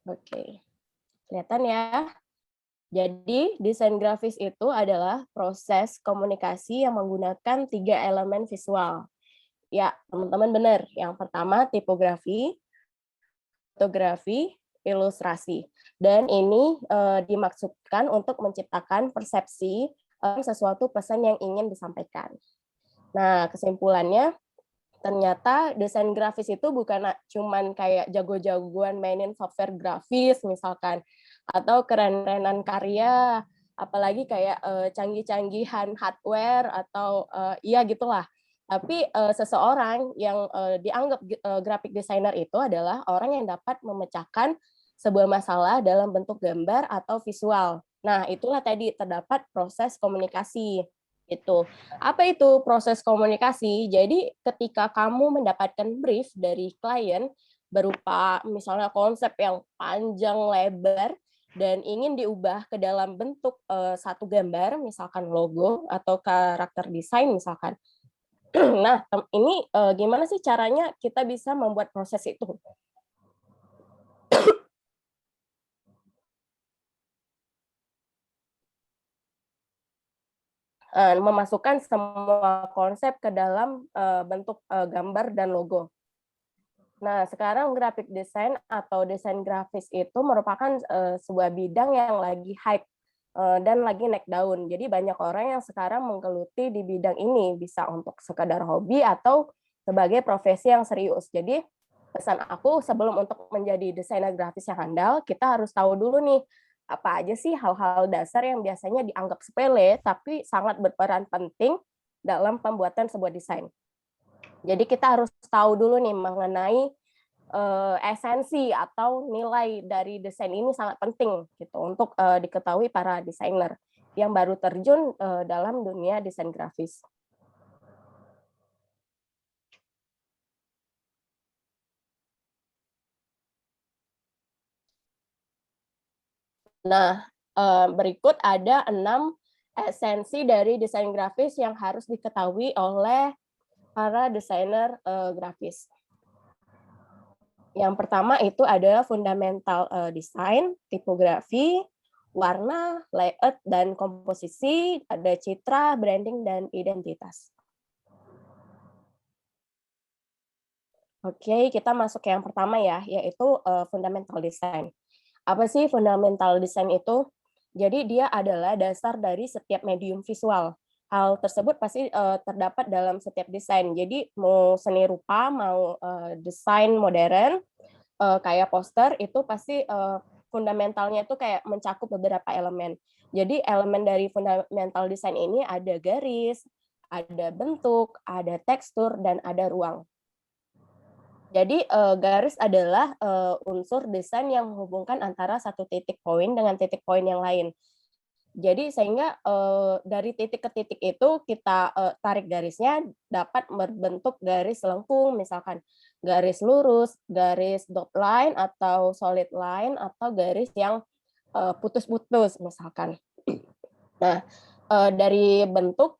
Oke, kelihatan ya. Jadi, desain grafis itu adalah proses komunikasi yang menggunakan 3 elemen visual. Ya, teman-teman benar. Yang pertama, tipografi, fotografi, ilustrasi. Dan ini dimaksudkan untuk menciptakan persepsi sesuatu pesan yang ingin disampaikan. Nah, kesimpulannya, ternyata desain grafis itu bukan cuman kayak jago-jagoan mainin software grafis misalkan, atau keren-kerenan karya, apalagi kayak canggih-canggihan hardware atau ya gitulah. Tapi seseorang yang dianggap graphic designer itu adalah orang yang dapat memecahkan sebuah masalah dalam bentuk gambar atau visual. Nah, itulah tadi terdapat proses komunikasi. Itu. Apa itu proses komunikasi? Jadi ketika kamu mendapatkan brief dari klien berupa misalnya konsep yang panjang lebar dan ingin diubah ke dalam bentuk satu gambar, misalkan logo atau karakter desain misalkan. Nah, ini gimana sih caranya kita bisa membuat proses itu? Memasukkan semua konsep ke dalam bentuk gambar dan logo. Nah, sekarang graphic design atau desain grafis itu merupakan sebuah bidang yang lagi hype dan lagi naik daun. Jadi banyak orang yang sekarang menggeluti di bidang ini, bisa untuk sekadar hobi atau sebagai profesi yang serius. Jadi pesan aku sebelum untuk menjadi desainer grafis yang handal, kita harus tahu dulu nih, apa aja sih hal-hal dasar yang biasanya dianggap sepele, tapi sangat berperan penting dalam pembuatan sebuah desain. Jadi kita harus tahu dulu nih mengenai esensi atau nilai dari desain ini sangat penting gitu untuk diketahui para desainer yang baru terjun dalam dunia desain grafis. Nah, berikut ada 6 esensi dari desain grafis yang harus diketahui oleh para desainer grafis. Yang pertama itu ada fundamental design, tipografi, warna, layout, dan komposisi, ada citra, branding, dan identitas. Oke, kita masuk ke yang pertama ya, yaitu fundamental design. Apa sih fundamental design itu? Jadi dia adalah dasar dari setiap medium visual. Hal tersebut pasti terdapat dalam setiap desain. Jadi mau seni rupa, mau desain modern, kayak poster, itu pasti fundamentalnya itu kayak mencakup beberapa elemen. Jadi elemen dari fundamental design ini ada garis, ada bentuk, ada tekstur, dan ada ruang. Jadi garis adalah unsur desain yang menghubungkan antara satu titik poin dengan titik poin yang lain. Jadi sehingga dari titik ke titik itu kita tarik garisnya dapat berbentuk garis lengkung, misalkan garis lurus, garis dot line atau solid line, atau garis yang putus-putus misalkan. Nah, dari bentuk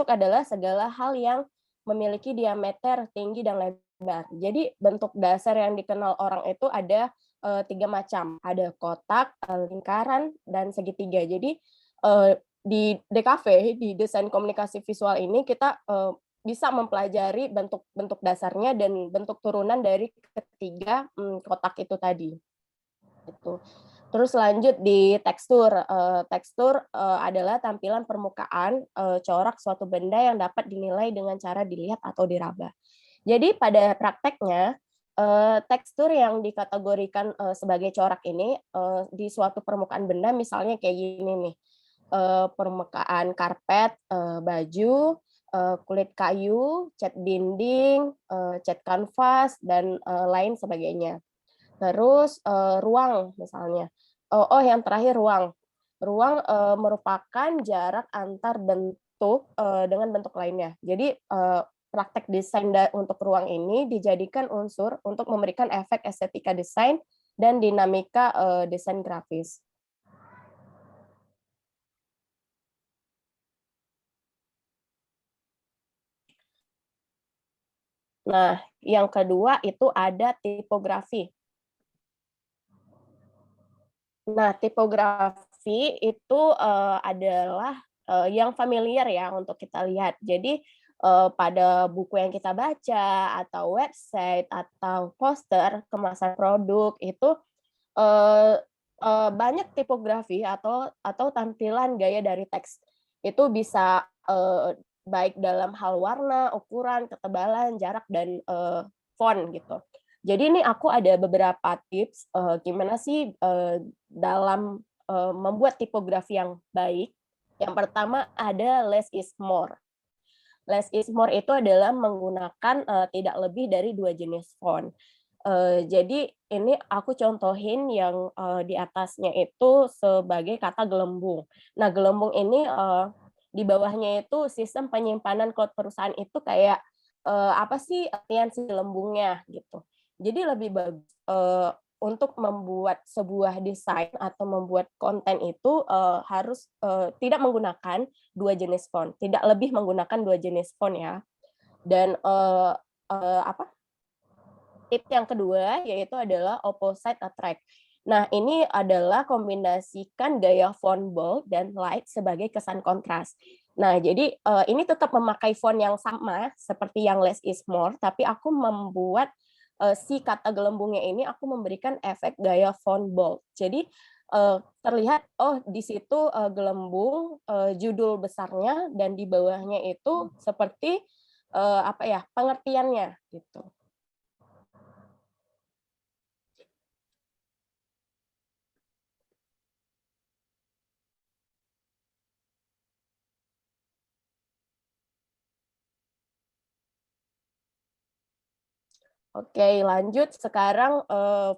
adalah segala hal yang memiliki diameter tinggi dan lebar. Jadi bentuk dasar yang dikenal orang itu ada 3 macam, ada kotak, lingkaran, dan segitiga. Jadi di DKV, di desain komunikasi visual ini kita bisa mempelajari bentuk-bentuk dasarnya dan bentuk turunan dari ketiga kotak itu tadi. Itu. Terus lanjut di tekstur. Tekstur adalah tampilan permukaan corak suatu benda yang dapat dinilai dengan cara dilihat atau diraba. Jadi pada prakteknya tekstur yang dikategorikan sebagai corak ini di suatu permukaan benda misalnya kayak gini nih. Permukaan karpet, baju, kulit kayu, cat dinding, cat kanvas dan lain sebagainya. Terus ruang misalnya. Yang terakhir ruang. Ruang merupakan jarak antar bentuk dengan bentuk lainnya. Jadi praktek desain untuk ruang ini dijadikan unsur untuk memberikan efek estetika desain dan dinamika desain grafis. Nah, yang kedua itu ada tipografi. Nah, tipografi itu adalah yang familiar ya untuk kita lihat. Jadi pada buku yang kita baca atau website atau poster kemasan produk itu banyak tipografi atau tampilan gaya dari teks. Itu bisa baik dalam hal warna, ukuran, ketebalan, jarak dan font gitu. Jadi ini aku ada beberapa tips gimana sih dalam membuat tipografi yang baik. Yang pertama ada less is more. Less is more itu adalah menggunakan tidak lebih dari 2 jenis font. Jadi ini aku contohin yang di atasnya itu sebagai kata gelembung. Nah, gelembung ini di bawahnya itu sistem penyimpanan cloud perusahaan itu kayak apa sih artian si gelembungnya gitu. Jadi lebih bagus untuk membuat sebuah desain atau membuat konten itu harus tidak menggunakan 2 jenis font, tidak lebih menggunakan 2 jenis font ya. Dan tips yang kedua yaitu adalah opposite attract. Nah, ini adalah kombinasikan gaya font bold dan light sebagai kesan kontras. Nah, jadi ini tetap memakai font yang sama seperti yang less is more, tapi aku membuat si kata gelembungnya ini aku memberikan efek gaya font bold. Jadi terlihat di situ gelembung judul besarnya dan di bawahnya itu seperti pengertiannya gitu. Oke, lanjut sekarang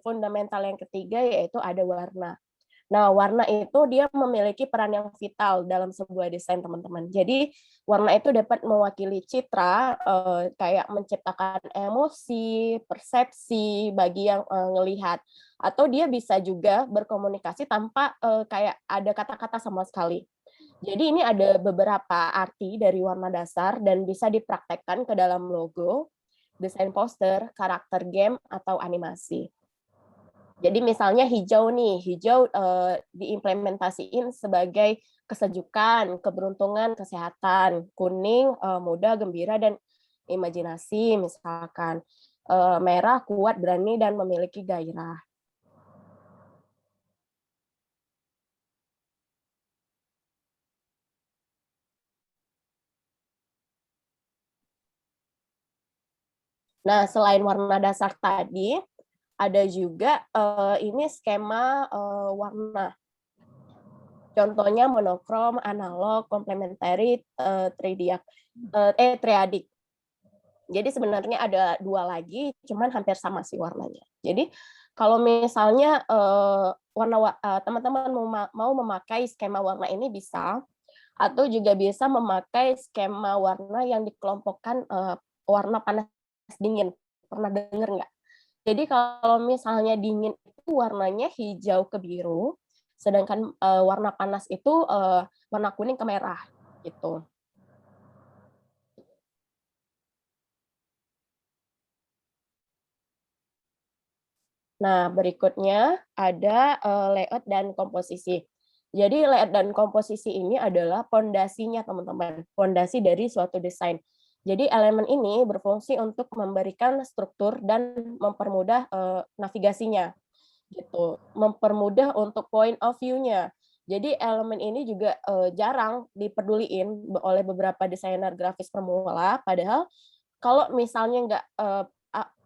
fundamental yang ketiga yaitu ada warna. Nah, warna itu dia memiliki peran yang vital dalam sebuah desain, teman-teman. Jadi, warna itu dapat mewakili citra, kayak menciptakan emosi, persepsi bagi yang ngelihat. Atau dia bisa juga berkomunikasi tanpa kayak ada kata-kata sama sekali. Jadi ini ada beberapa arti dari warna dasar dan bisa dipraktekkan ke dalam logo, desain poster, karakter game, atau animasi. Jadi misalnya hijau nih, hijau diimplementasiin sebagai kesejukan, keberuntungan, kesehatan. Kuning, muda, gembira, dan imajinasi misalkan. Merah, kuat, berani, dan memiliki gairah. Nah, selain warna dasar tadi, ada juga ini skema warna. Contohnya monokrom, analog, komplementari, triadik. Jadi sebenarnya ada 2 lagi, cuman hampir sama sih warnanya. Jadi kalau misalnya teman-teman mau memakai skema warna ini bisa, atau juga bisa memakai skema warna yang dikelompokkan warna panas dingin. Pernah dengar nggak? Jadi kalau misalnya dingin itu warnanya hijau ke biru, sedangkan warna panas itu warna kuning ke merah gitu. Nah, berikutnya ada layout dan komposisi. Jadi layout dan komposisi ini adalah pondasinya, teman-teman. Pondasi dari suatu desain. Jadi elemen ini berfungsi untuk memberikan struktur dan mempermudah navigasinya, gitu. Mempermudah untuk point of view-nya. Jadi elemen ini juga jarang dipeduliin oleh beberapa desainer grafis pemula. Padahal kalau misalnya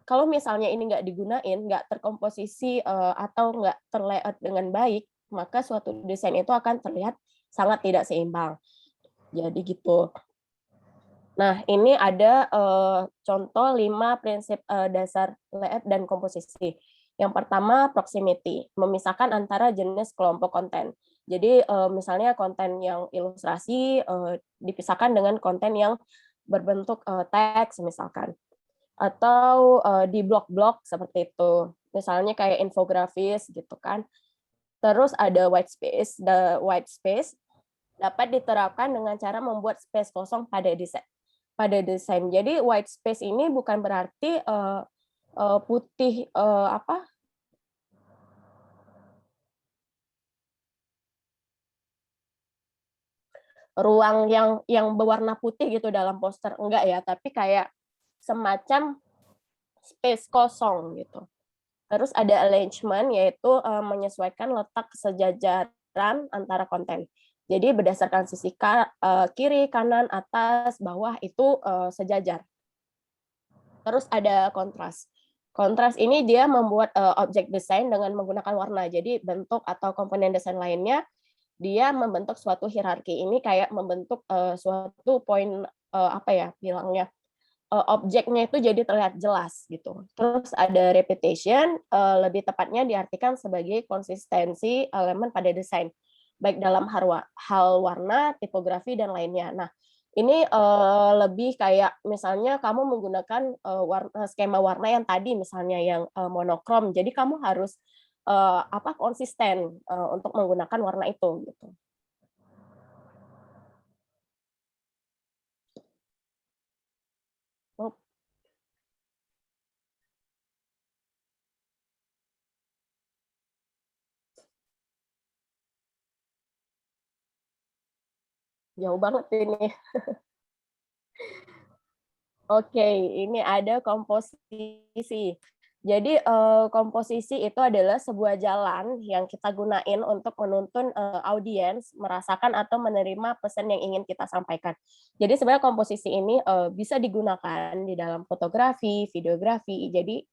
kalau misalnya ini nggak digunain, nggak terkomposisi atau nggak terlayout dengan baik, maka suatu desain itu akan terlihat sangat tidak seimbang. Jadi gitu. Nah, ini ada contoh 5 prinsip dasar layout dan komposisi. Yang pertama, proximity, memisahkan antara jenis kelompok konten. Jadi, misalnya konten yang ilustrasi dipisahkan dengan konten yang berbentuk teks misalkan. Atau di blok-blok seperti itu. Misalnya kayak infografis gitu kan. Terus ada white space. The white space dapat diterapkan dengan cara membuat space kosong pada desain. Jadi white space ini bukan berarti putih ruang yang berwarna putih gitu dalam poster, enggak ya, tapi kayak semacam space kosong gitu. Terus ada arrangement, yaitu menyesuaikan letak sejajaran antara konten. Jadi berdasarkan sisi kiri, kanan, atas, bawah itu sejajar. Terus ada kontras. Kontras ini dia membuat objek desain dengan menggunakan warna. Jadi bentuk atau komponen desain lainnya dia membentuk suatu hierarki. Ini kayak membentuk suatu poin bilangnya objeknya itu jadi terlihat jelas gitu. Terus ada repetition, lebih tepatnya diartikan sebagai konsistensi elemen pada desain, baik dalam hal warna, tipografi, dan lainnya. Nah, ini lebih kayak misalnya kamu menggunakan skema warna yang tadi misalnya yang monokrom, jadi kamu harus konsisten untuk menggunakan warna itu gitu. Jauh banget ini. Oke, ini ada komposisi. Jadi komposisi itu adalah sebuah jalan yang kita gunain untuk menuntun audiens merasakan atau menerima pesan yang ingin kita sampaikan. Jadi sebenarnya komposisi ini bisa digunakan di dalam fotografi, videografi. Jadi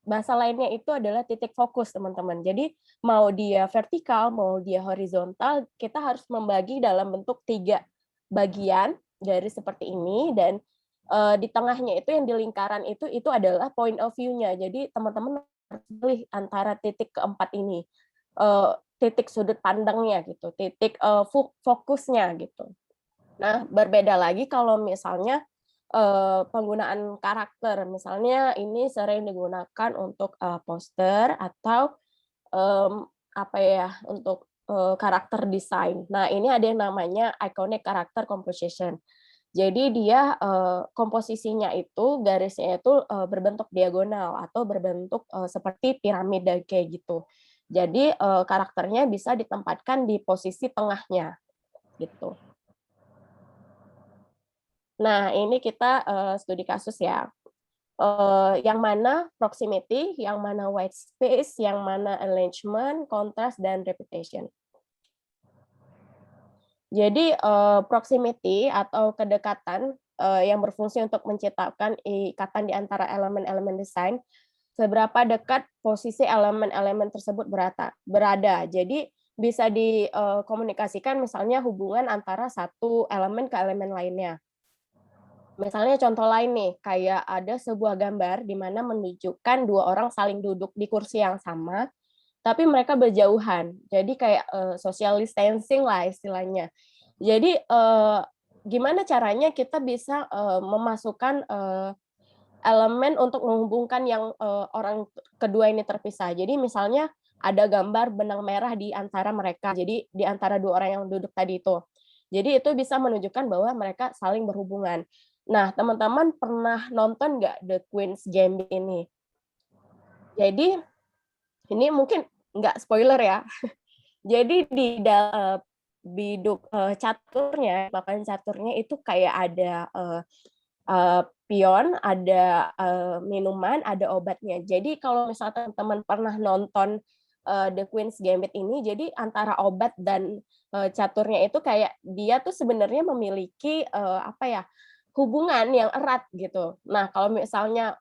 bahasa lainnya itu adalah titik fokus, teman-teman. Jadi mau dia vertikal, mau dia horizontal, kita harus membagi dalam bentuk 3 bagian garis seperti ini, dan di tengahnya itu yang di lingkaran itu adalah point of view-nya. Jadi teman-teman harus pilih antara titik keempat ini, titik sudut pandangnya gitu, titik fokusnya gitu. Nah, berbeda lagi kalau misalnya penggunaan karakter, misalnya ini sering digunakan untuk poster atau untuk karakter desain. Nah, ini ada yang namanya iconic character composition. Jadi dia komposisinya itu garisnya itu berbentuk diagonal atau berbentuk seperti piramida kayak gitu. Jadi karakternya bisa ditempatkan di posisi tengahnya gitu. Nah, ini kita studi kasus ya. Yang mana proximity, yang mana white space, yang mana arrangement, contrast, dan repetition. Jadi proximity atau kedekatan yang berfungsi untuk menciptakan ikatan di antara elemen-elemen desain, seberapa dekat posisi elemen-elemen tersebut berada. Jadi bisa dikomunikasikan misalnya hubungan antara satu elemen ke elemen lainnya. Misalnya contoh lain nih, kayak ada sebuah gambar di mana menunjukkan 2 orang saling duduk di kursi yang sama, tapi mereka berjauhan. Jadi kayak social distancing lah istilahnya. Jadi gimana caranya kita bisa memasukkan elemen untuk menghubungkan yang orang kedua ini terpisah. Jadi misalnya ada gambar benang merah di antara mereka. Jadi di antara 2 orang yang duduk tadi itu. Jadi itu bisa menunjukkan bahwa mereka saling berhubungan. Nah, teman-teman pernah nonton nggak The Queen's Gambit ini? Jadi ini mungkin nggak spoiler ya. Jadi di caturnya, papan caturnya itu kayak ada pion, ada minuman, ada obatnya. Jadi kalau misalnya teman-teman pernah nonton The Queen's Gambit ini, jadi antara obat dan caturnya itu kayak dia tuh sebenarnya memiliki hubungan yang erat gitu. Nah kalau misalnya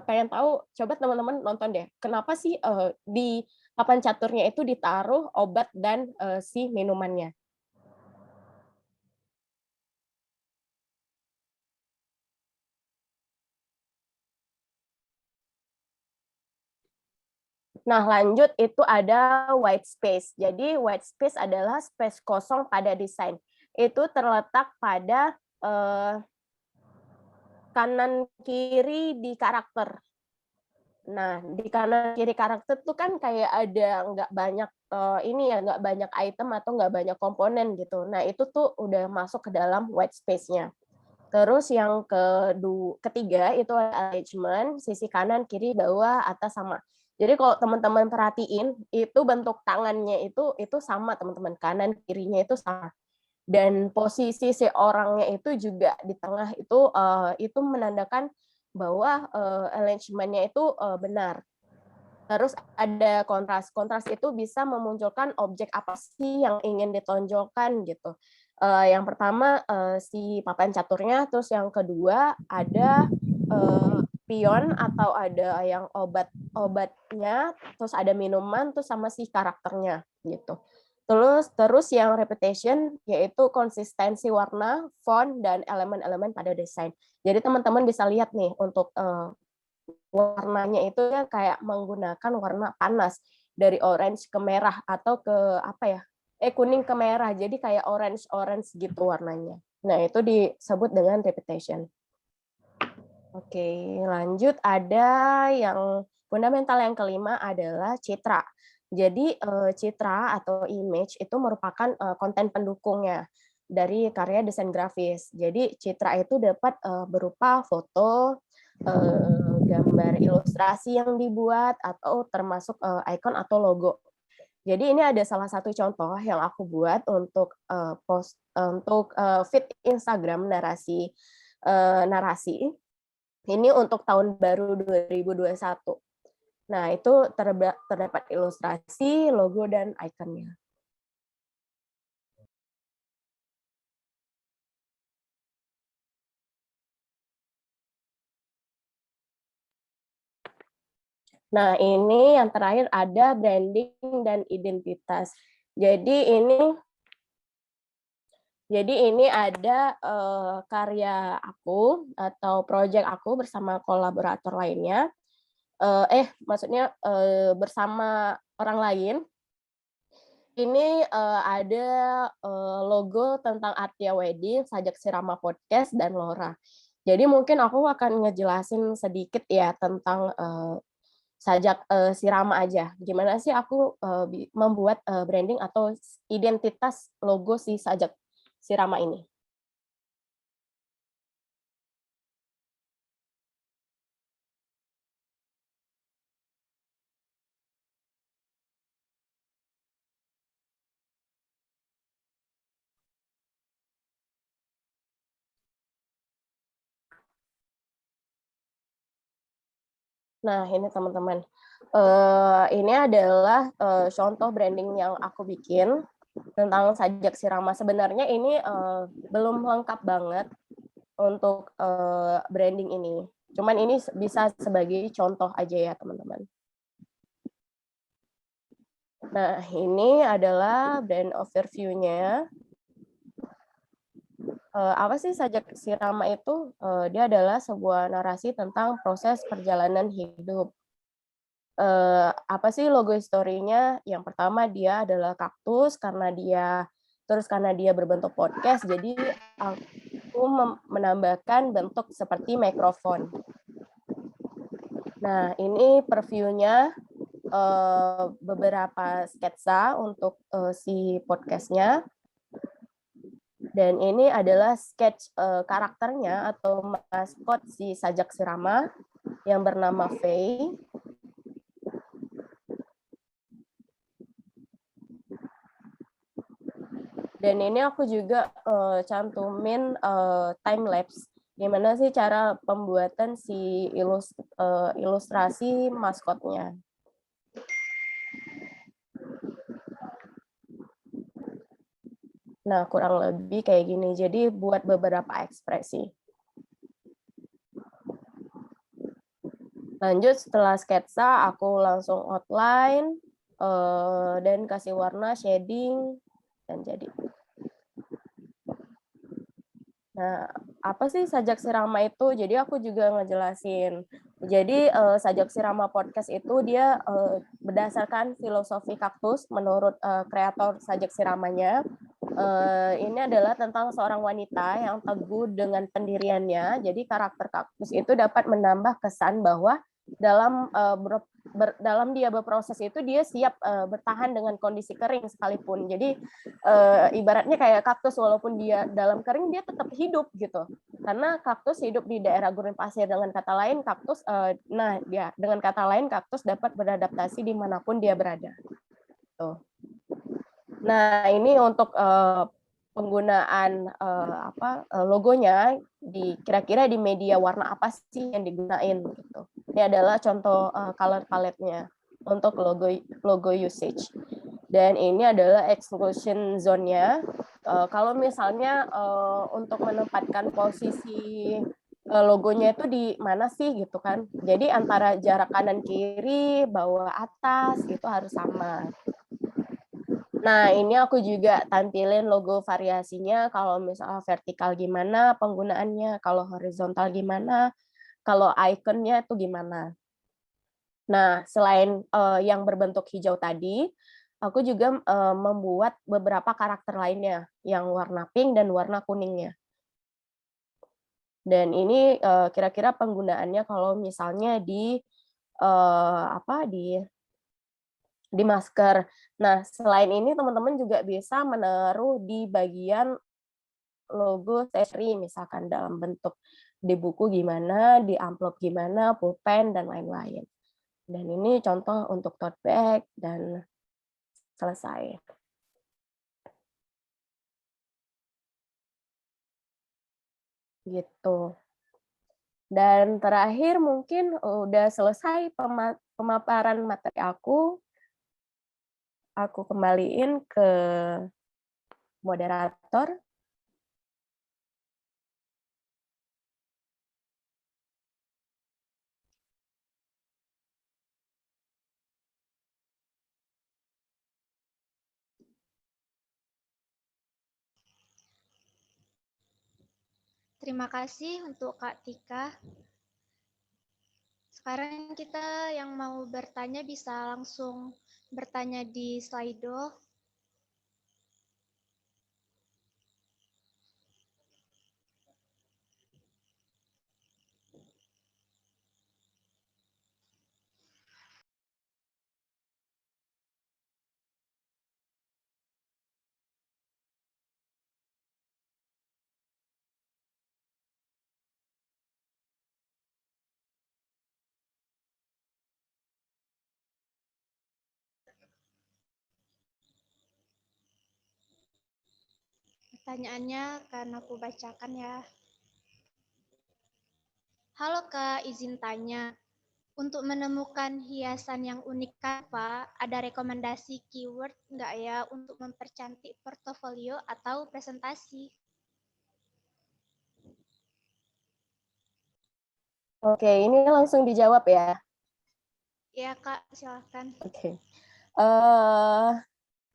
pengen tahu, coba teman-teman nonton deh. Kenapa sih di papan caturnya itu ditaruh obat dan si minumannya? Nah, lanjut itu ada white space. Jadi white space adalah space kosong pada desain. Itu terletak pada kanan kiri di karakter. Nah, di kanan kiri karakter tuh kan kayak ada nggak banyak nggak banyak item atau nggak banyak komponen gitu. Nah, itu tuh udah masuk ke dalam white space-nya. Terus yang ketiga itu arrangement, sisi kanan, kiri, bawah, atas, sama. Jadi kalau teman-teman perhatiin, itu bentuk tangannya itu sama teman-teman, kanan kirinya itu sama. Dan posisi si orangnya itu juga di tengah itu menandakan bahwa arrangement-nya itu benar. Terus ada kontras. Kontras itu bisa memunculkan objek apa sih yang ingin ditonjolkan gitu. Yang pertama si papan caturnya, terus yang kedua ada pion atau ada yang obatnya, terus ada minuman, terus sama si karakternya gitu. Terus yang repetition yaitu konsistensi warna, font, dan elemen-elemen pada desain. Jadi teman-teman bisa lihat nih untuk warnanya itu ya kayak menggunakan warna panas dari orange ke merah atau ke kuning ke merah. Jadi kayak orange gitu warnanya. Nah, itu disebut dengan repetition. Oke, lanjut ada yang fundamental yang kelima adalah citra. Jadi citra atau image itu merupakan konten pendukungnya dari karya desain grafis. Jadi citra itu dapat berupa foto, gambar ilustrasi yang dibuat, atau termasuk icon atau logo. Jadi ini ada salah satu contoh yang aku buat untuk feed Instagram narasi. Ini untuk tahun baru 2021. Nah, itu terdapat ilustrasi, logo, dan ikonnya. Nah, ini yang terakhir ada branding dan identitas. Jadi ini ada karya aku atau proyek aku bersama kolaborator lainnya. Maksudnya bersama orang lain. Ini ada logo tentang Artia Wedding, Sajak Sirama Podcast, dan Lora. Jadi mungkin aku akan ngejelasin sedikit ya tentang Sajak Sirama aja. Gimana sih aku membuat branding atau identitas logo si Sajak Sirama ini. Nah, ini teman-teman. Ini adalah contoh branding yang aku bikin tentang Sajak Sirama. Sebenarnya ini belum lengkap banget untuk branding ini. Cuman ini bisa sebagai contoh aja ya, teman-teman. Nah, ini adalah brand overview-nya. Apa sih Sajak Sirama itu? Dia adalah sebuah narasi tentang proses perjalanan hidup. Apa sih logo historinya? Yang pertama dia adalah kaktus karena dia berbentuk podcast, jadi aku menambahkan bentuk seperti mikrofon. Nah, ini preview-nya beberapa sketsa untuk si podcastnya. Dan ini adalah sketch karakternya atau maskot si Sajak Sirama yang bernama Faye. Dan ini aku juga cantumin time lapse. Gimana sih cara pembuatan si ilustrasi maskotnya. Nah, kurang lebih kayak gini. Jadi buat beberapa ekspresi. Lanjut setelah sketsa, aku langsung outline dan kasih warna shading dan jadi. Nah, apa sih sajak sirama itu? Jadi aku juga ngejelasin. Jadi sajak sirama podcast itu dia berdasarkan filosofi kaktus menurut kreator sajak siramanya. Ini adalah tentang seorang wanita yang teguh dengan pendiriannya. Jadi karakter kaktus itu dapat menambah kesan bahwa dalam dia berproses itu dia siap bertahan dengan kondisi kering sekalipun. Jadi ibaratnya kayak kaktus, walaupun dia dalam kering dia tetap hidup gitu. Karena kaktus hidup di daerah gurun pasir. Dengan kata lain kaktus, dengan kata lain kaktus dapat beradaptasi dimanapun dia berada. Tuh. Nah, ini untuk penggunaan logonya kira-kira di media warna apa sih yang digunain gitu. Ini adalah contoh color palette-nya untuk logo usage. Dan ini adalah exclusion zone-nya. Kalau misalnya untuk menempatkan posisi logonya itu di mana sih gitu kan. Jadi antara jarak kanan kiri, bawah atas itu harus sama. Nah, ini aku juga tampilin logo variasinya, kalau misalnya vertikal gimana penggunaannya, kalau horizontal gimana, kalau ikonnya itu gimana. Nah, selain yang berbentuk hijau tadi, aku juga membuat beberapa karakter lainnya, yang warna pink dan warna kuningnya. Dan ini kira-kira penggunaannya kalau misalnya di masker. Nah, selain ini teman-teman juga bisa menaruh di bagian logo seri, misalkan dalam bentuk di buku gimana, di amplop gimana, pulpen, dan lain-lain. Dan ini contoh untuk tote bag, dan selesai. Gitu. Dan terakhir mungkin udah selesai pemaparan materi aku kembaliin ke moderator. Terima kasih untuk Kak Tika. Sekarang kita yang mau bertanya bisa langsung bertanya di Slido. Pertanyaannya akan aku bacakan ya. Halo Kak, izin tanya. Untuk menemukan hiasan yang unik Pak, ada rekomendasi keyword nggak ya untuk mempercantik portofolio atau presentasi? Oke, ini langsung dijawab ya. Iya Kak, silakan. Oke.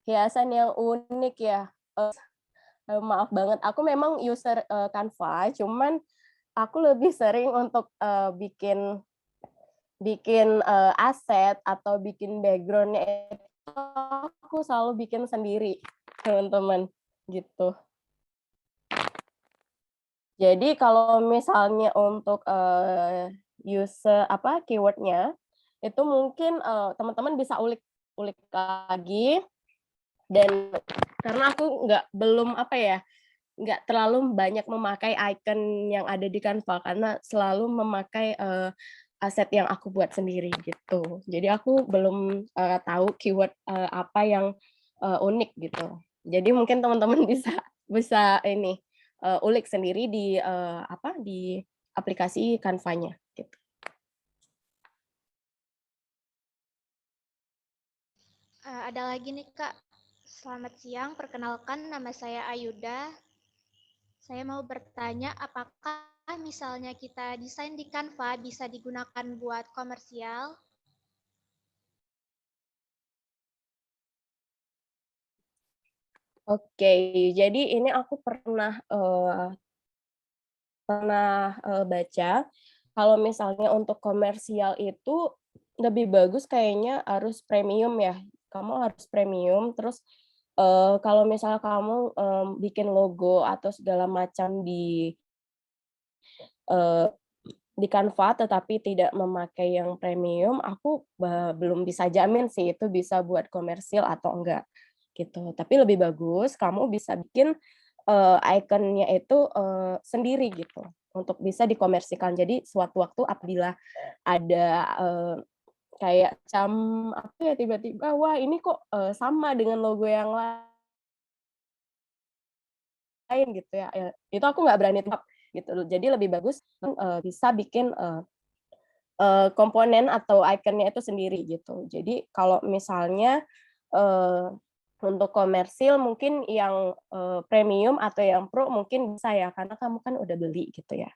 Hiasan yang unik ya. Maaf banget, aku memang user Canva, cuman aku lebih sering untuk bikin aset atau bikin background-nya itu aku selalu bikin sendiri, teman-teman, gitu. Jadi kalau misalnya untuk user keyword-nya itu mungkin teman-teman bisa ulik lagi. Dan karena aku belum nggak terlalu banyak memakai icon yang ada di Canva, karena selalu memakai aset yang aku buat sendiri gitu. Jadi aku belum tahu keyword apa yang unik gitu. Jadi mungkin teman-teman bisa bisa ini ulik sendiri di di aplikasi Canva-nya gitu. Ada lagi nih Kak. Selamat siang, perkenalkan nama saya Ayuda. Saya mau bertanya apakah misalnya kita desain di Canva bisa digunakan buat komersial? Oke, jadi ini aku pernah baca kalau misalnya untuk komersial itu lebih bagus kayaknya harus premium ya. Kamu harus premium, terus kalau misalnya kamu bikin logo atau segala macam eh, di Canva tetapi tidak memakai yang premium, aku belum bisa jamin sih itu bisa buat komersil atau enggak gitu. Tapi lebih bagus kamu bisa bikin ikonnya itu sendiri gitu untuk bisa dikomersikan. Jadi suatu waktu apabila ada kayak apa ya tiba-tiba wah ini kok sama dengan logo yang lain gitu ya. Itu aku nggak berani tebak gitu. Jadi lebih bagus bisa bikin komponen atau ikonnya itu sendiri gitu. Jadi kalau misalnya untuk komersil mungkin yang premium atau yang pro mungkin bisa ya karena kamu kan udah beli gitu ya.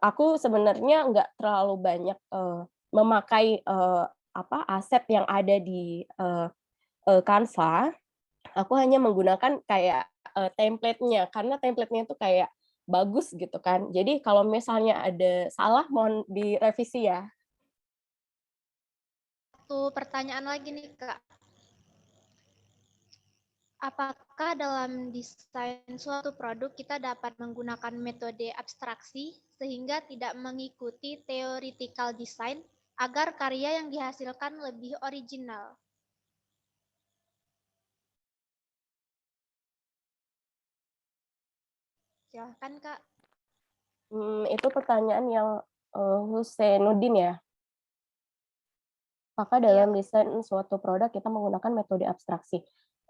Aku sebenarnya nggak terlalu banyak memakai aset yang ada di Canva. Aku hanya menggunakan kayak template-nya karena template-nya itu kayak bagus gitu kan. Jadi kalau misalnya ada salah mohon direvisi ya. Satu pertanyaan lagi nih Kak. Apakah dalam desain suatu produk kita dapat menggunakan metode abstraksi sehingga tidak mengikuti theoretical design agar karya yang dihasilkan lebih original? Silahkan Kak. Itu pertanyaan yang Husainuddin ya. Apakah dalam desain suatu produk kita menggunakan metode abstraksi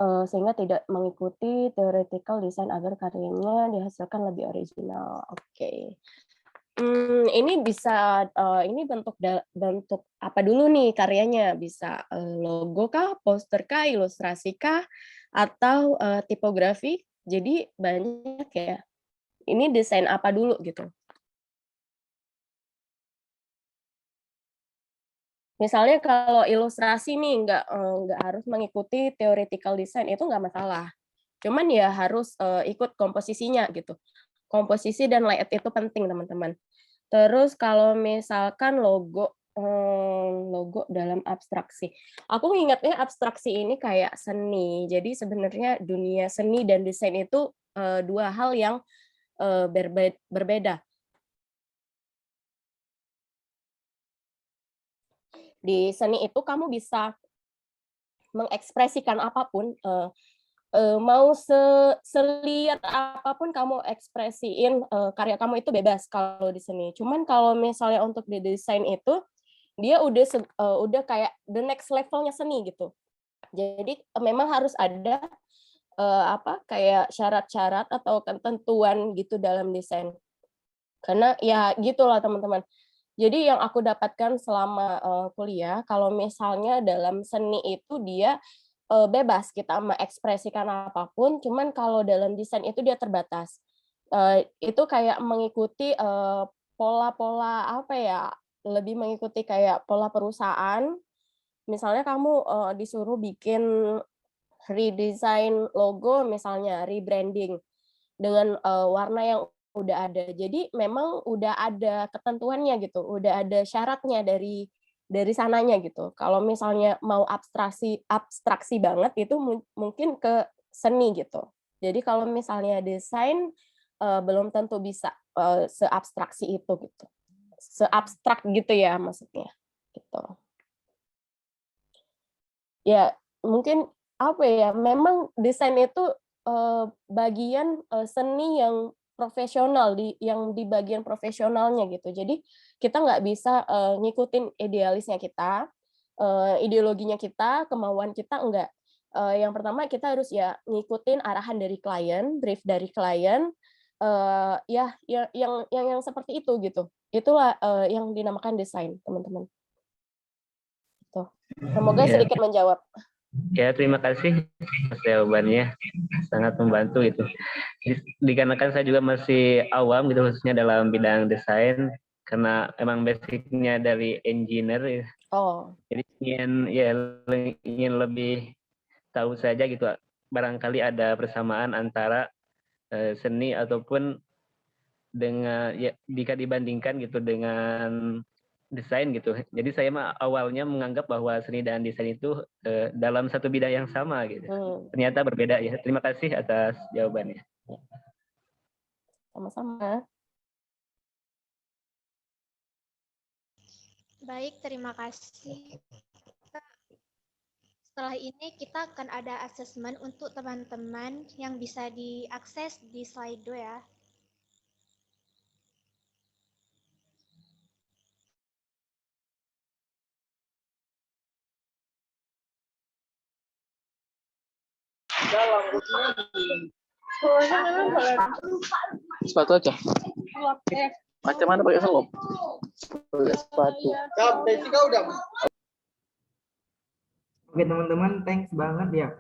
sehingga tidak mengikuti theoretical design agar karyanya dihasilkan lebih original? Oke. Ini bisa ini bentuk apa dulu nih karyanya? Bisa logo kah, poster kah, ilustrasi kah, atau tipografi? Jadi banyak ya. Ini desain apa dulu gitu? Misalnya kalau ilustrasi nih nggak harus mengikuti theoretical design itu nggak masalah. Cuman ya harus ikut komposisinya gitu. Komposisi dan layout itu penting teman-teman. Terus kalau misalkan logo dalam abstraksi. Aku ingatnya abstraksi ini kayak seni. Jadi sebenarnya dunia seni dan desain itu dua hal yang berbeda. Di seni itu kamu bisa mengekspresikan apapun, mau seliar apapun kamu ekspresiin karya kamu itu bebas kalau di seni. Cuman kalau misalnya untuk di desain itu, dia udah kayak the next levelnya seni gitu. Jadi memang harus ada kayak syarat-syarat atau ketentuan gitu dalam desain. Karena ya gitulah teman-teman. Jadi yang aku dapatkan selama kuliah, kalau misalnya dalam seni itu dia bebas kita mengekspresikan apapun, cuman kalau dalam desain itu dia terbatas. Itu kayak mengikuti pola-pola apa ya, lebih mengikuti kayak pola perusahaan. Misalnya kamu disuruh bikin redesign logo, misalnya rebranding dengan warna yang udah ada. Jadi memang udah ada ketentuannya gitu, udah ada syaratnya dari sananya gitu. Kalau misalnya mau abstraksi banget itu mungkin ke seni gitu. Jadi kalau misalnya desain belum tentu bisa seabstraksi itu gitu. Seabstrak gitu ya maksudnya gitu. Ya, mungkin apa ya? Memang desain itu bagian seni yang profesional yang di bagian profesionalnya gitu. Jadi kita nggak bisa ngikutin idealisnya kita, ideologinya kita, kemauan kita enggak. Yang pertama kita harus ya ngikutin arahan dari klien, brief dari klien, ya yang seperti itu gitu. Itulah yang dinamakan desain, teman-teman. Tuh. Semoga Ya. sedikit menjawab. Ya, terima kasih atas jawabannya, sangat membantu itu. Dikarenakan saya juga masih awam gitu, khususnya dalam bidang desain, karena emang basicnya dari engineer ya. Oh. Jadi ingin lebih tahu saja gitu, barangkali ada persamaan antara seni ataupun dengan ya jika dibandingkan gitu dengan desain gitu. Jadi saya awalnya menganggap bahwa seni dan desain itu dalam satu bidang yang sama gitu. Ternyata berbeda ya. Terima kasih atas jawabannya. Sama-sama. Baik, terima kasih. Setelah ini kita akan ada asesmen untuk teman-teman yang bisa diakses di Slido ya. Sepatu aja. Macam mana pakai selop? Pakai sepatu. Oke teman-teman, thanks banget ya.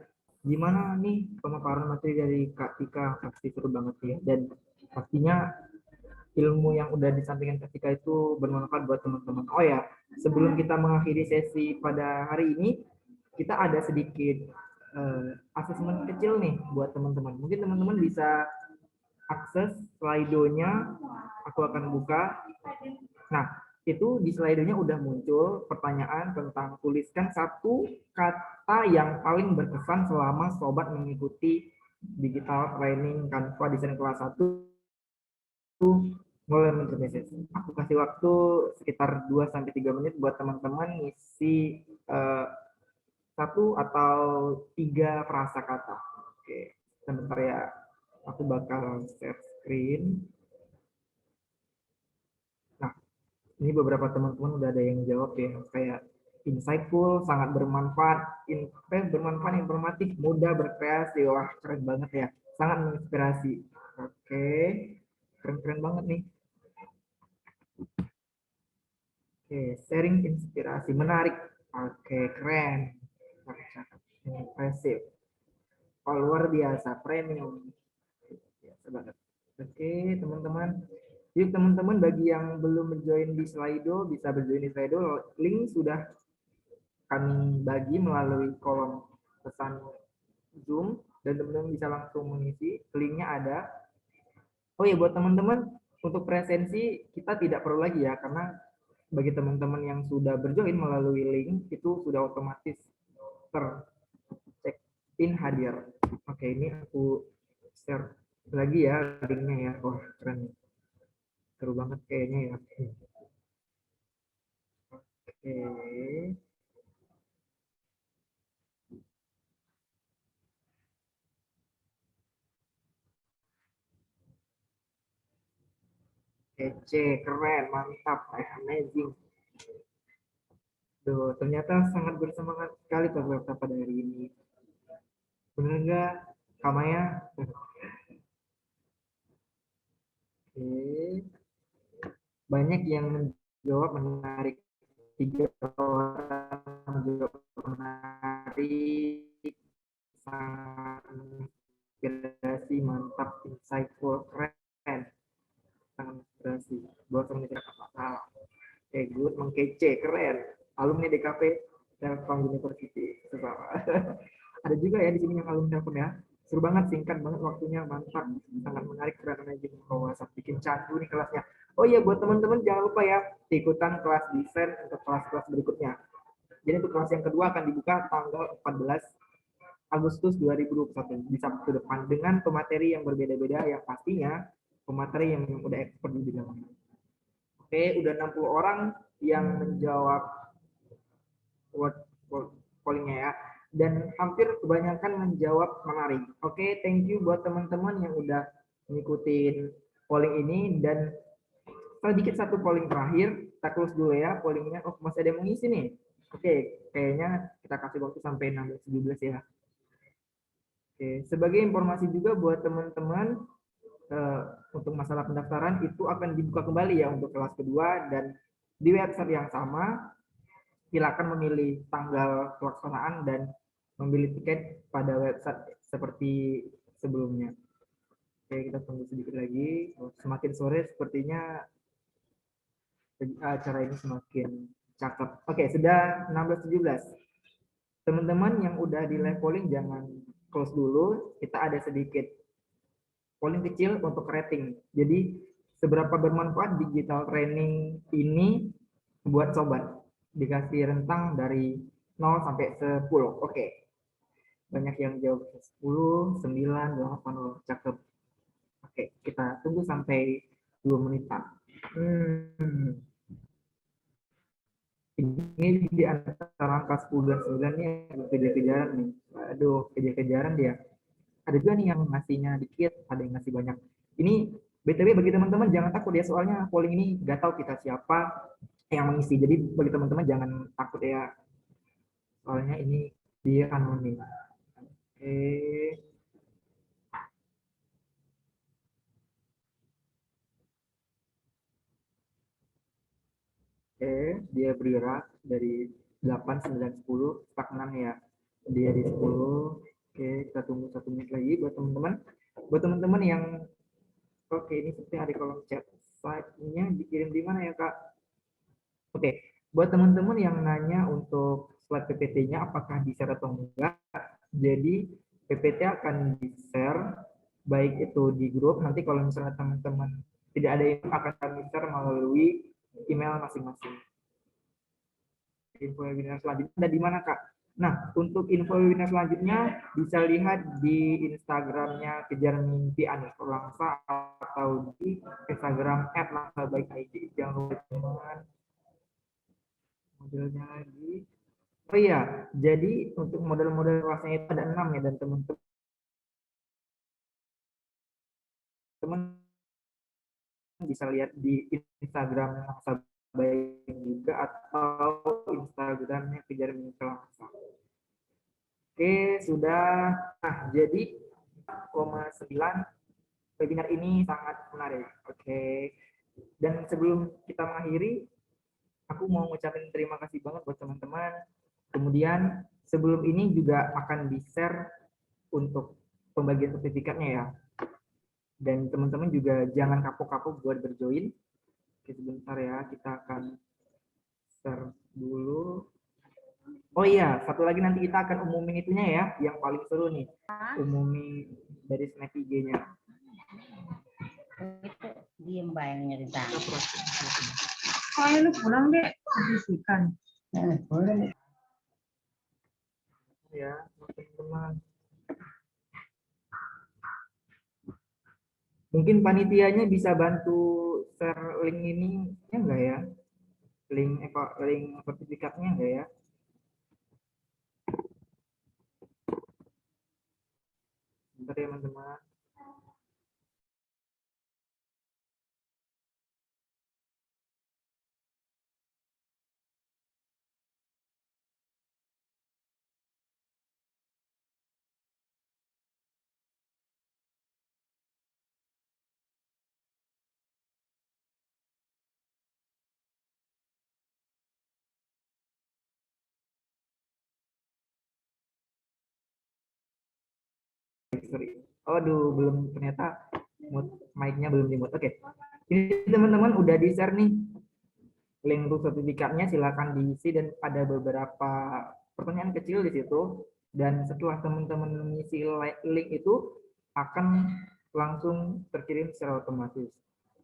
Gimana nih pemaparan materi dari Kak Tika? Pasti seru banget ya. Dan pastinya ilmu yang udah disampaikan Kak Tika itu bermanfaat buat teman-teman. Oh ya, sebelum kita mengakhiri sesi pada hari ini, kita ada sedikit asesmen kecil nih buat teman-teman. Mungkin teman-teman bisa akses Slido-nya. Aku akan buka. Nah, itu di Slido-nya udah muncul pertanyaan tentang tuliskan satu kata yang paling berkesan selama sobat mengikuti digital training Canva desain kelas 1 mulai menjadi. Aku kasih waktu sekitar 2-3 menit buat teman-teman ngisi 1 atau 3 frasa kata. Oke, sebentar ya. Aku bakal share screen. Nah, ini beberapa teman-teman udah ada yang jawab ya, kayak insightful, sangat bermanfaat, informatif, mudah berkreasi. Wah, keren banget ya. Sangat menginspirasi. Oke, keren-keren banget nih. Oke, sharing inspirasi, menarik. Oke, keren. Impresif. Oh, luar biasa, premium. Biasa banget. Oke, teman-teman. Jadi teman-teman bagi yang belum berjoin di Slido, bisa berjoin di Slido. Link sudah kami bagi melalui kolom pesan Zoom dan teman-teman bisa langsung mengisi. Linknya ada. Oh ya, buat teman-teman untuk presensi kita tidak perlu lagi ya, karena bagi teman-teman yang sudah berjoin melalui link itu sudah otomatis check-in hadir. Oke, ini aku share lagi ya linknya ya. Wah, keren. Seru banget kayaknya ya. Oke. Kece, keren, mantap, amazing. Tuh, ternyata sangat bersemangat sekali peserta pada hari ini. Benar nggak, Kamaya? Oke. Banyak yang menjawab menarik. 3 orang menjawab menarik. Sangat inspirasi, mantap, insightful, keren. Sangat inspirasi. Buat mengerjakan masalah. Oke, good, mengkece, keren. Alumni DKP Telkom University. Ada juga ya di sini yang alumni Telkom ya. Seru banget, singkat banget waktunya, mantap, sangat menarik, keren, amazing. WhatsApp bikin candu nih kelasnya. Oh iya, buat teman-teman jangan lupa ya ikutan kelas desain untuk kelas-kelas berikutnya. Jadi untuk kelas yang kedua akan dibuka tanggal 14 Agustus 2021 di Sabtu depan dengan pemateri yang berbeda-beda yang pastinya pemateri yang udah expert di bidangnya. Oke, udah 60 orang yang menjawab pollingnya ya. Dan hampir kebanyakan menjawab menarik. Oke, thank you buat teman-teman yang udah ngikutin polling ini. Dan sedikit satu polling terakhir, kita close dulu ya pollingnya. Oh, masih ada yang mengisi nih. Oke, kayaknya kita kasih waktu sampai 16-17 ya. Oke, sebagai informasi juga buat teman-teman, untuk masalah pendaftaran itu akan dibuka kembali ya untuk kelas kedua, dan di website yang sama silakan memilih tanggal pelaksanaan dan memilih tiket pada website seperti sebelumnya. Oke, kita tunggu sedikit lagi. Semakin sore sepertinya acara ini semakin cakep. Oke, sudah 16:17. Teman-teman yang udah di live polling jangan close dulu. Kita ada sedikit polling kecil untuk rating. Jadi seberapa bermanfaat digital training ini buat sobat? Dikasih rentang dari 0 sampai 10. Oke. Banyak yang jawab 10, 9, 8, oh, cakep. Oke, kita tunggu sampai 2 menitan. Ini di antara angka 10 dan 9 nih kejar-kejaran nih. Aduh, kejar-kejaran dia. Ada juga nih yang ngasihnya dikit, ada yang ngasih banyak. Ini BTW bagi teman-teman jangan takut ya, soalnya polling ini nggak tahu kita siapa yang mengisi. Jadi bagi teman-teman jangan takut ya. Soalnya ini dia anonim. Oke. Oke, dia bergerak dari 8, 9, 10, stagnan ya. Dia di 10. Oke, kita tunggu 1 menit lagi buat teman-teman. Buat teman-teman yang oke, ini seperti ada kolom chat. Slide-nya dikirim di mana ya, Kak? Oke, buat teman-teman yang nanya untuk slide PPT-nya apakah di-share atau enggak. Jadi, PPT akan di-share baik itu di grup, nanti kalau misalnya teman-teman tidak ada yang akan kami share melalui email masing-masing. Info webinar selanjutnya ada di mana, Kak? Nah, untuk info webinar selanjutnya bisa lihat di Instagramnya Kejar Mimpi _Langsa atau di Instagram @langsabaikid. Jangan lupa teman. Modelnya lagi. Oh iya, jadi untuk model-model kelasnya itu ada 6 ya, dan teman-teman bisa lihat di Instagram Langsa Baik juga atau Instagramnya Kejar Mimpi Langsa. Oke, sudah. Nah, jadi 9 webinar ini sangat menarik. Oke. Dan sebelum kita mengakhiri, aku mau ngucapin terima kasih banget buat teman-teman. Kemudian sebelum ini juga akan di-share untuk pembagian sertifikatnya ya. Dan teman-teman juga jangan kapok-kapok buat berjoin. Oke, sebentar ya, kita akan share dulu. Oh iya, satu lagi nanti kita akan umumin itunya ya, yang paling seru nih. Umumin dari snap IG-nya. Diem bayang nyerita. Soalnya lu pulang deh, bisikan. Boleh. Ya, teman-teman. Mungkin panitianya bisa bantu share link ini, ya enggak ya? Link sertifikatnya enggak ya? Bentar ya, teman-teman. Aduh, belum, ternyata mic-nya belum di-mute. Oke. Ini teman-teman udah di-share nih link untuk sertifikatnya, silakan diisi dan ada beberapa pertanyaan kecil di situ, dan setelah teman-teman mengisi link itu akan langsung terkirim secara otomatis.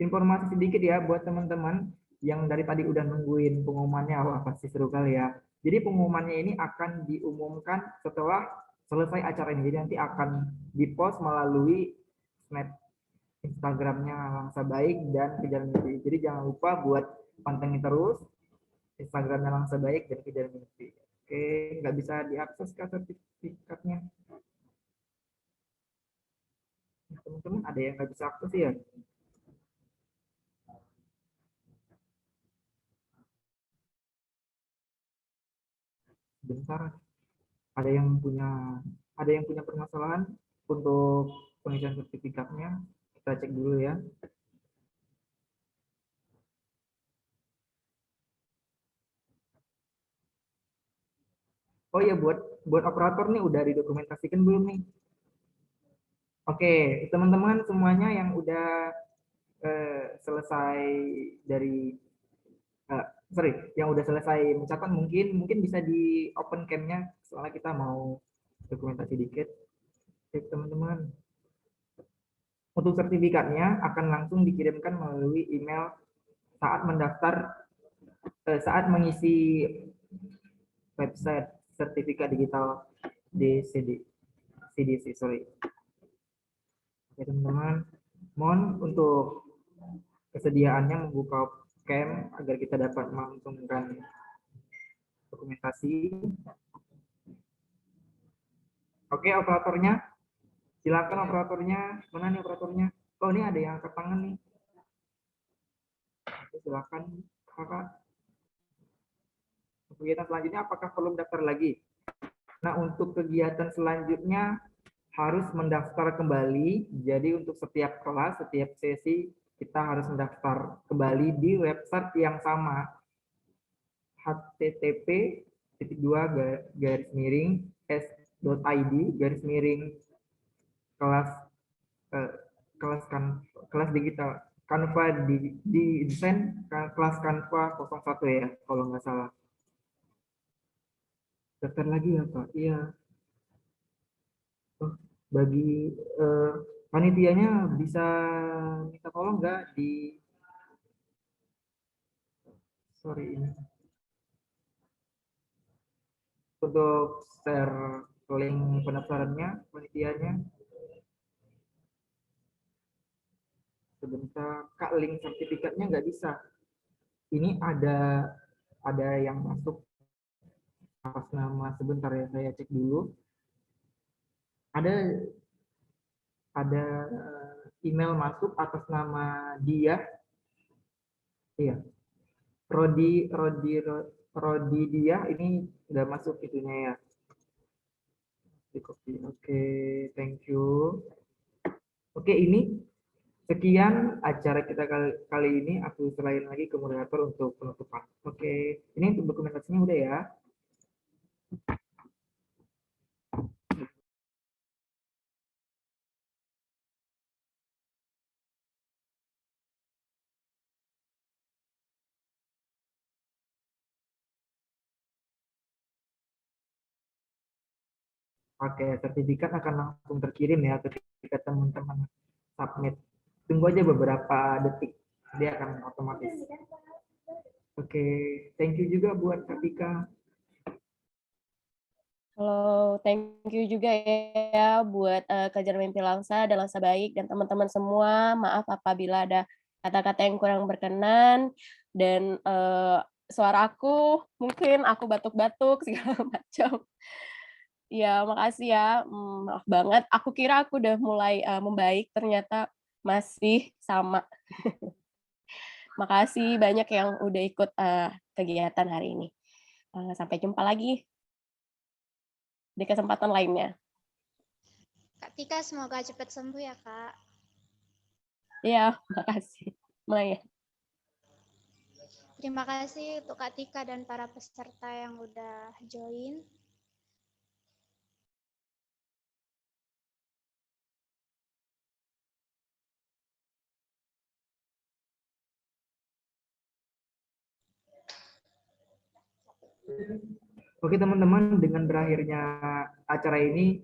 Informasi sedikit ya buat teman-teman yang dari tadi udah nungguin pengumumannya, wah pasti seru kali ya. Jadi pengumumannya ini akan diumumkan setelah selesai acara ini, jadi nanti akan dipost melalui snap Instagramnya Langsa Baik dan Kejar Mimpi. Jadi jangan lupa buat pantengin terus Instagramnya Langsa Baik dan Kejar Mimpi. Oke, nggak bisa diakses ke sertifikatnya. Teman-teman ada yang nggak bisa akses ya? Bentar, ada yang punya permasalahan? untuk pengisian sertifikatnya kita cek dulu ya. Oh ya, buat operator nih udah didokumentasikan belum nih? Oke, teman-teman semuanya yang udah selesai dari yang udah selesai mencatat mungkin bisa di open cam-nya, soalnya kita mau dokumentasi dikit. Oke, teman-teman. Untuk sertifikatnya akan langsung dikirimkan melalui email saat mendaftar, saat mengisi website sertifikat digital di CDC, sorry. Oke, teman-teman, mohon untuk kesediaannya membuka cam agar kita dapat melangsungkan dokumentasi. Oke, operatornya, silakan operatornya. Mana nih operatornya? Oh, ini ada yang angkat tangan nih. Oke, silakan kakak. Kegiatan selanjutnya apakah perlu daftar lagi? Nah, untuk kegiatan selanjutnya harus mendaftar kembali. Jadi untuk setiap kelas, setiap sesi kita harus mendaftar kembali di website yang sama, http://s.id/kelas digital Canva di desain kelas Canva 01 ya kalau nggak salah. Daftar lagi ya Pak? Iya. Oh, bagi panitianya bisa minta tolong nggak di ini untuk share link pendaftarannya panitianya. Sebentar, Kak, link sertifikatnya nggak bisa. Ini ada yang masuk atas nama, sebentar ya, saya cek dulu. Ada email masuk atas nama dia. Iya. Rodi dia, ini udah masuk itunya ya. Di copy. Oke, thank you. Oke, ini sekian acara kita kali ini. Aku serahin lagi ke moderator untuk penutupan. Oke, ini untuk dokumentasinya udah ya. Oke, sertifikat akan langsung terkirim ya ketika teman-teman submit. Tunggu aja beberapa detik, dia akan otomatis. Oke, thank you juga buat Kak Tika. Halo, thank you juga ya buat Kejar Mimpi Langsa dan Langsa Baik dan teman-teman semua. Maaf apabila ada kata-kata yang kurang berkenan dan suara aku mungkin aku batuk-batuk segala macam. Ya, makasih ya. Maaf banget. Aku kira aku udah mulai membaik, ternyata masih sama. Makasih banyak yang udah ikut kegiatan hari ini. Sampai jumpa lagi di kesempatan lainnya. Kak Tika, semoga cepat sembuh ya, Kak. Iya, makasih. Maya. Terima kasih untuk Kak Tika dan para peserta yang udah join. Oke teman-teman, dengan berakhirnya acara ini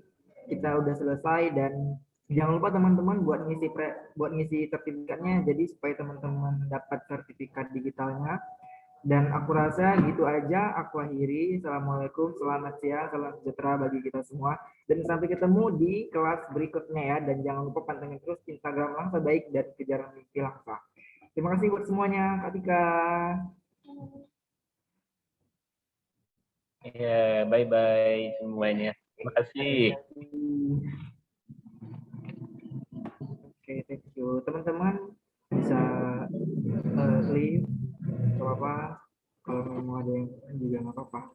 kita udah selesai dan jangan lupa teman-teman buat ngisi sertifikatnya, jadi supaya teman-teman dapat sertifikat digitalnya. Dan aku rasa gitu aja, aku akhiri. Assalamualaikum, selamat siang, salam sejahtera bagi kita semua. Dan sampai ketemu di kelas berikutnya ya. Dan jangan lupa pantengin terus Instagram Langsa Baik dan Kejar Mimpi Langsa. Terima kasih buat semuanya, Kak Tika. Ya, bye-bye semuanya. Terima kasih. Oke, thank you. Teman-teman bisa leave, nggak apa-apa. Kalau mau ada yang juga nggak apa-apa.